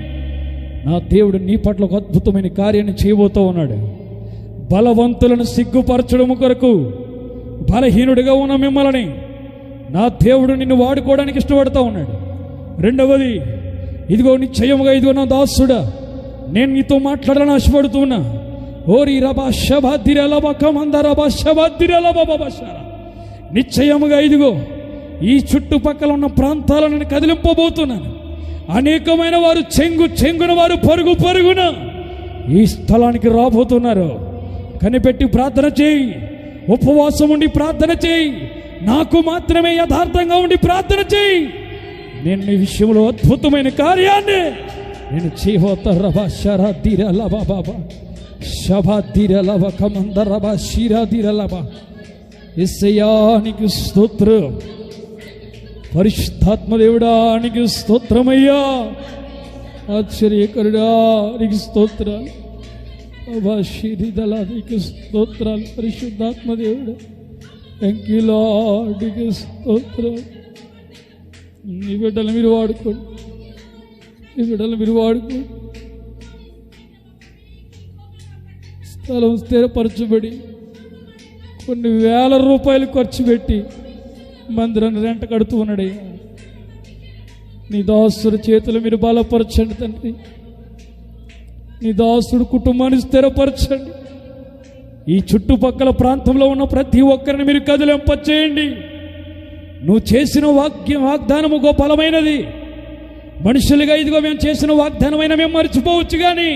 నా దేవుడు నీ పట్ల ఒక అద్భుతమైన కార్యాన్ని చేయబోతూ ఉన్నాడు. బలవంతులను సిగ్గుపరచడం కొరకు బలహీనుడిగా ఉన్న మిమ్మల్ని నా దేవుడు నిన్ను వాడుకోవడానికి ఇష్టపడుతూ ఉన్నాడు. రెండవది ఇదిగో నిశ్చయముగా ఇదిగో నా దాసుడా నేను నీతో మాట్లాడాలని ఆశపడుతూ ఉన్నా. ఓరి రబా శబాదిరలబా కమందరబా శబాదిరలబా బాబాషారా. నిశ్చయముగా ఇదిగో ఈ చుట్టుపక్కల ఉన్న ప్రాంతాలను నేను కదిలింపబోతున్నాను. అనేకమైన వారు చెంగున వారు పరుగున ఈ స్థలానికి రాబోతున్నారు. కనిపెట్టి ప్రార్థన చేయి, ఉపవాసం ఉండి ప్రార్థన చేయి, నాకు మాత్రమే యథార్థంగా ఉండి ప్రార్థన చేయి. నేను నీ విషయంలో అద్భుతమైన కార్యాన్ని నేను చేయబోతా. బాబా శబాదిరలబా కమందరబా శిరాదిరలబా. యేసయ్యా నీకు స్తోత్రం. పరిశుద్ధాత్మ దేవుడా నీకు స్తోత్రమయ్యా, ఆశ్చర్యకరుడా నీకు స్తోత్రాలు, అభాషిరిదలా నీకు స్తోత్రాలు. పరిశుద్ధాత్మ దేవుడా థ్యాంక్ యూ లార్డ్, నీకు స్తోత్రాలు. ఈ బిడ్డలు మీరు వాడుకోండి, ఈ బిడ్డలు మీరు వాడుకోండి. స్థలం స్థిరపరచబడి కొన్ని వేల రూపాయలు ఖర్చు పెట్టి మందిరాన్ని రెంట కడుతూ ఉన్నాడయ్యా. నీ దాసుడు చేతులు మీరు బలపరచండి తండ్రి, నీ దాసుడు కుటుంబాన్ని స్థిరపరచండి. ఈ చుట్టుపక్కల ప్రాంతంలో ఉన్న ప్రతి ఒక్కరిని మీరు కదిలింపచేయండి. నువ్వు చేసిన వాగ్దానము గొప్పలమైనది. మనుషులుగా ఇదిగో మేము చేసిన వాగ్దానమైన మేము మర్చిపోవచ్చు, కానీ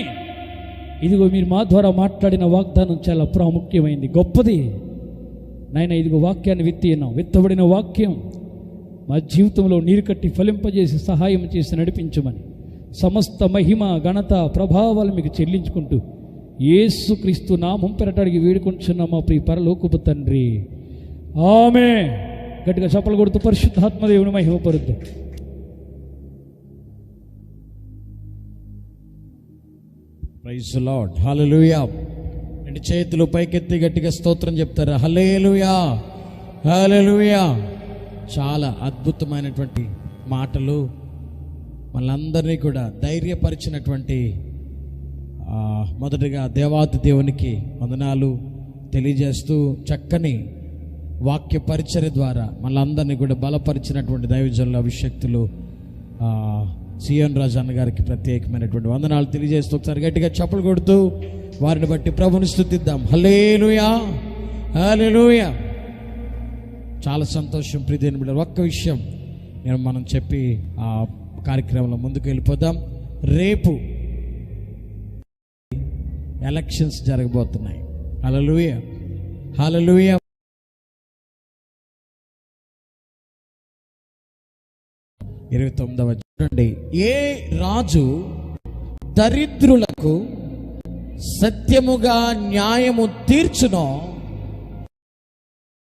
ఇదిగో మీరు మా ద్వారా మాట్లాడిన వాగ్దానం చాలా ప్రాముఖ్యమైంది, గొప్పది నాయన. ఇదిగో వాక్యాన్ని విత్తినాం, విత్తబడిన వాక్యం మా జీవితంలో నీరు కట్టి ఫలింపజేసి సహాయం చేసి నడిపించమని సమస్త మహిమ ఘనత ప్రభావాలు మీకు చెల్లించుకుంటూ యేసుక్రీస్తు నామం పెరటాడికి వేడుకుంటున్నాం మా ప్రియ పరలోకపు తండ్రి, ఆమేన్. గట్టిగా చప్పలు కొడుతూ పరిశుద్ధాత్మదేవుని మహిమపరుద్దు. ప్రైజ్ ది లార్డ్, హల్లెలూయా. రెండు చేతులు పైకెత్తి గట్టిగా స్తోత్రం చెప్తారా? హల్లెలూయా, హల్లెలూయా. చాలా అద్భుతమైనటువంటి మాటలు మనందరినీ కూడా ధైర్యపరిచినటువంటి మొదటిగా దేవాతి దేవునికి వందనాలు తెలియజేస్తూ చక్కని వాక్య పరిచర్య ద్వారా మనందరినీ కూడా బలపరిచినటువంటి దైవజనుల అభిషక్తులు సియోన్ రాజు అన్నగారికి ప్రత్యేకమైనటువంటి వందనాలు తెలియజేస్తూ ఒకసారి గట్టిగా చప్పలు కొడుతూ వారిని బట్టి ప్రభుని స్తుతిద్దాం. హల్లెలూయా, హల్లెలూయా. చాలా సంతోషం ప్రియమైన బిడ్డలు. ఒక్క విషయం మనం చెప్పి ఆ కార్యక్రమంలో ముందుకు వెళ్ళిపోదాం. రేపు ఎలక్షన్స్ జరగబోతున్నాయి. హల్లెలూయా, హల్లెలూయా. 29వ చూడండి. ఏ రాజు దరిద్రులకు సత్యముగా న్యాయము తీర్చునో,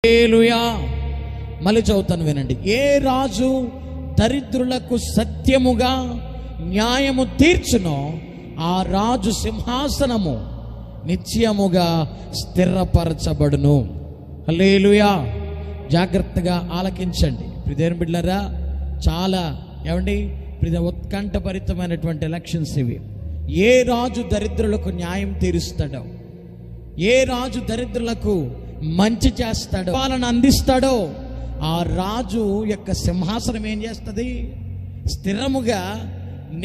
హల్లెలూయా. మళ్ళీ చదువుతాను వినండి. ఏ రాజు దరిద్రులకు సత్యముగా న్యాయము తీర్చునో ఆ రాజు సింహాసనము నిత్యముగా స్థిరపరచబడును. హల్లెలూయా. జాగ్రత్తగా ఆలకించండి ప్రియమైన బిడ్డలారా. చాలా ఉత్కంఠభరితమైనటువంటి ఎలక్షన్స్ ఇవి. ఏ రాజు దరిద్రులకు న్యాయం తీరుస్తాడో, ఏ రాజు దరిద్రులకు మంచి చేస్తాడో, వాళ్ళని అందిస్తాడో ఆ రాజు యొక్క సింహాసనం ఏం చేస్తుంది? స్థిరముగా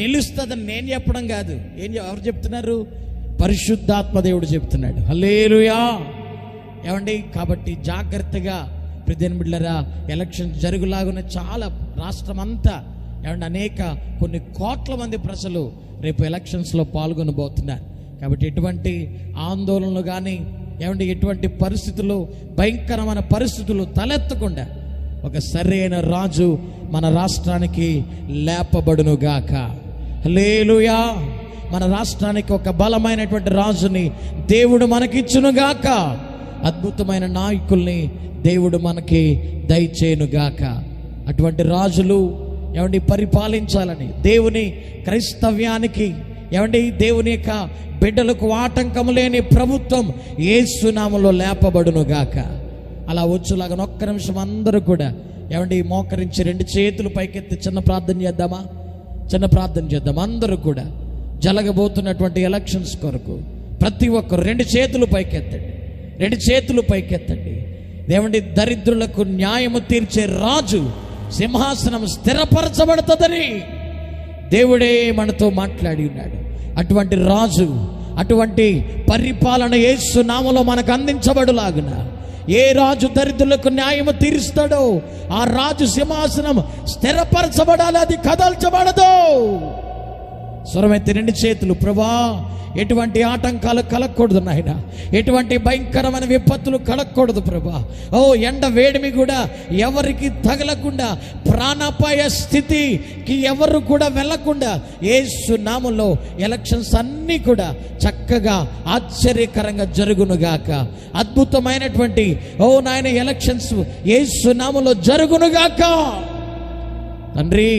నిలుస్తుందని నేను చెప్పడం కాదు. ఎవరు చెప్తున్నారు? పరిశుద్ధాత్మ దేవుడు చెప్తున్నాడు. హల్లెలూయా. కాబట్టి జాగ్రత్తగా ప్రియమైన బిడ్డలారా, ఎలక్షన్ జరుగులాగున చాలా రాష్ట్రం అంతా అనేక కొన్ని కోట్ల మంది ప్రజలు రేపు ఎలక్షన్స్లో పాల్గొనబోతున్నారు. కాబట్టి ఎటువంటి ఆందోళనలు కానీ ఎటువంటి పరిస్థితులు, భయంకరమైన పరిస్థితులు తలెత్తకుండా ఒక సరైన రాజు మన రాష్ట్రానికి లేపబడునుగాక. హల్లెలూయా. మన రాష్ట్రానికి ఒక బలమైనటువంటి రాజుని దేవుడు మనకిచ్చునుగాక. అద్భుతమైన నాయకుల్ని దేవుడు మనకి దయచేయునుగాక. అటువంటి రాజులు పరిపాలించాలని దేవుని క్రైస్తవ్యానికి దేవుని యొక్క బిడ్డలకు ఆటంకము లేని ప్రభుత్వం యేసు నామములో లేపబడునుగాక. అలా వచ్చులాగా ఒక్క నిమిషం అందరూ కూడా మోకరించి రెండు చేతులు పైకెత్తి చిన్న ప్రార్థన చేద్దామా? చిన్న ప్రార్థన చేద్దాం. అందరూ కూడా జరగబోతున్నటువంటి ఎలక్షన్స్ కొరకు ప్రతి ఒక్కరు రెండు చేతులు పైకెత్తండి, రెండు చేతులు పైకెత్తండి. దరిద్రులకు న్యాయము తీర్చే రాజు సింహాసనం స్థిరపరచబడుతుందని దేవుడే మనతో మాట్లాడి ఉన్నాడు. అటువంటి రాజు, అటువంటి పరిపాలన యేసు నామములో మనకు అందించబడులాగున ఏ రాజు దరిద్రులకు న్యాయము తీరుస్తాడో ఆ రాజు సింహాసనం స్థిరపరచబడాలి, అది కదల్చబడదు. స్వరమైతే రెండు చేతులు. ప్రభా, ఎటువంటి ఆటంకాలు కలగకూడదు నాయన, ఎటువంటి భయంకరమైన విపత్తులు కలగకూడదు ప్రభా. ఎండ వేడిమి కూడా ఎవరికి తగలకుండా, ప్రాణాపాయ స్థితికి ఎవరు కూడా వెళ్ళకుండా యేసు నామములో ఎలక్షన్స్ అన్నీ కూడా చక్కగా ఆశ్చర్యకరంగా జరుగునుగాక. అద్భుతమైనటువంటి నాయన ఎలక్షన్స్ యేసు నామములో జరుగునుగాక. తండ్రి,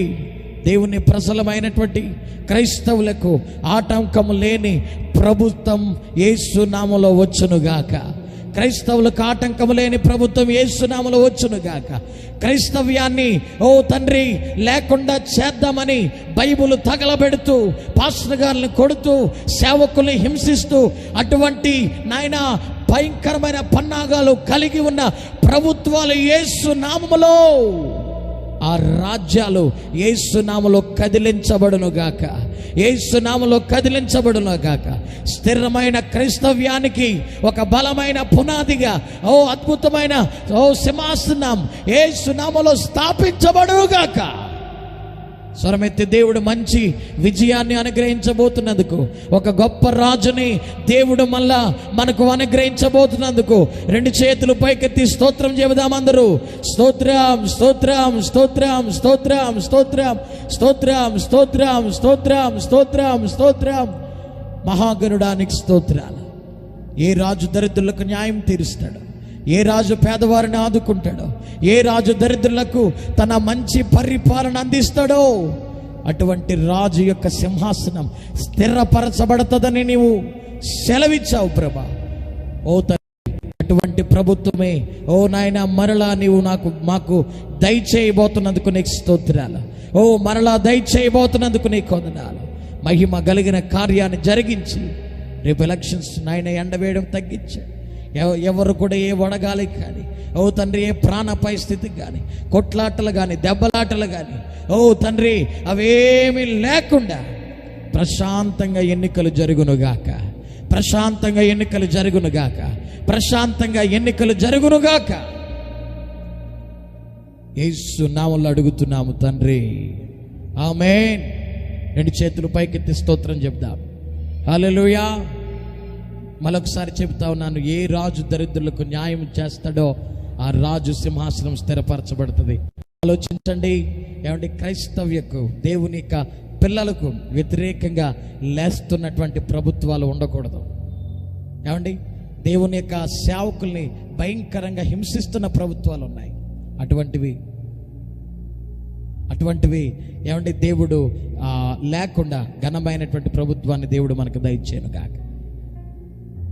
దేవుని ప్రజలమైనటువంటి క్రైస్తవులకు ఆటంకము లేని ప్రభుత్వం యేసు నామములో వచ్చునుగాక. క్రైస్తవులకు ఆటంకము లేని ప్రభుత్వం యేసు నామములో వచ్చునుగాక. క్రైస్తవ్యాన్ని తండ్రి లేకుండా చేద్దామని బైబిల్ తగలబెడుతూ, పాస్టర్ గారిని కొడుతూ, సేవకుల్ని హింసిస్తూ, అటువంటి నాయన భయంకరమైన పన్నాగాలు కలిగి ఉన్న ప్రభుత్వాలు యేసు నామములో, ఆ రాజ్యాలు యేసు నామములో కదిలించబడునుగాక. యేసు నామములో కదిలించబడునుగాక. స్థిరమైన క్రైస్తవ్యానికి ఒక బలమైన పునాదిగా అద్భుతమైన సింహాసనం యేసు నామములో స్థాపించబడునుగాక. స్వరమెత్తి దేవుడు మంచి విజయాన్ని అనుగ్రహించబోతున్నందుకు, ఒక గొప్ప రాజుని దేవుడు మళ్ళా మనకు అనుగ్రహించబోతున్నందుకు 2 చేతులు పైకెత్తి స్తోత్రం చెబుదాం అందరూ. స్తోత్రం, స్తోత్రం, స్తోత్రం, స్తోత్రం, స్తోత్రం, స్తోత్రం, స్తోత్రం, స్తోత్రం, స్తోత్రం, స్తోత్రం. మహాగణుడానికి స్తోత్రాలు. ఏ రాజు దరిద్రులకు న్యాయం తీరుస్తాడు, ఏ రాజు పేదవారిని ఆదుకుంటాడో, ఏ రాజు దరిద్రులకు తన మంచి పరిపాలన అందిస్తాడో, అటువంటి రాజు యొక్క సింహాసనం స్థిరపరచబడుతుందని నీవు సెలవిచ్చావు ప్రభా. అటువంటి ప్రభుత్వమే నాయన మరలా నీవు మాకు దయచేయబోతున్నందుకు నీకు స్తోత్రాలు. మరలా దయచేయబోతున్నందుకు నీకు వందనాలు. మహిమ కలిగిన కార్యాన్ని జరిగించి రేపు ఎలక్షన్స్ నాయన ఎండవేయడం తగ్గించాడు. ఎవరు కూడా ఏ వడగాలి కానీ తండ్రి, ఏ ప్రాణపాయ స్థితికి కానీ, కొట్లాటలు కానీ, దెబ్బలాటలు కానీ తండ్రి అవేమీ లేకుండా ప్రశాంతంగా ఎన్నికలు జరుగునుగాక. ప్రశాంతంగా ఎన్నికలు జరుగునుగాక. ప్రశాంతంగా ఎన్నికలు జరుగునుగాక. యేసు నామములో అడుగుతున్నాము తండ్రి, ఆమేన్. 2 చేతులు పైకెత్తి స్తోత్రం చెప్దాం. హల్లెలూయా. మరొకసారి చెబుతా ఉన్నాను, ఏ రాజు దరిద్రులకు న్యాయం చేస్తాడో ఆ రాజు సింహాసనం స్థిరపరచబడుతుంది. ఆలోచించండి. ఏమంటే క్రైస్తవ్యకు, దేవుని యొక్క పిల్లలకు వ్యతిరేకంగా లేస్తున్నటువంటి ప్రభుత్వాలు ఉండకూడదు. ఏమండి దేవుని యొక్క సేవకుల్ని భయంకరంగా హింసిస్తున్న ప్రభుత్వాలు ఉన్నాయి. అటువంటివి ఏమంటే దేవుడు లేకుండా ఘనమైనటువంటి ప్రభుత్వాన్ని దేవుడు మనకు దయచేయను గాక.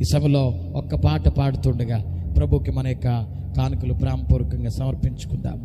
ఈ సభలో ఒక్క పాట పాడుతుండగా ప్రభుకి మన యొక్క కానుకలు ప్రేమపూర్వకంగా సమర్పించుకుందాం.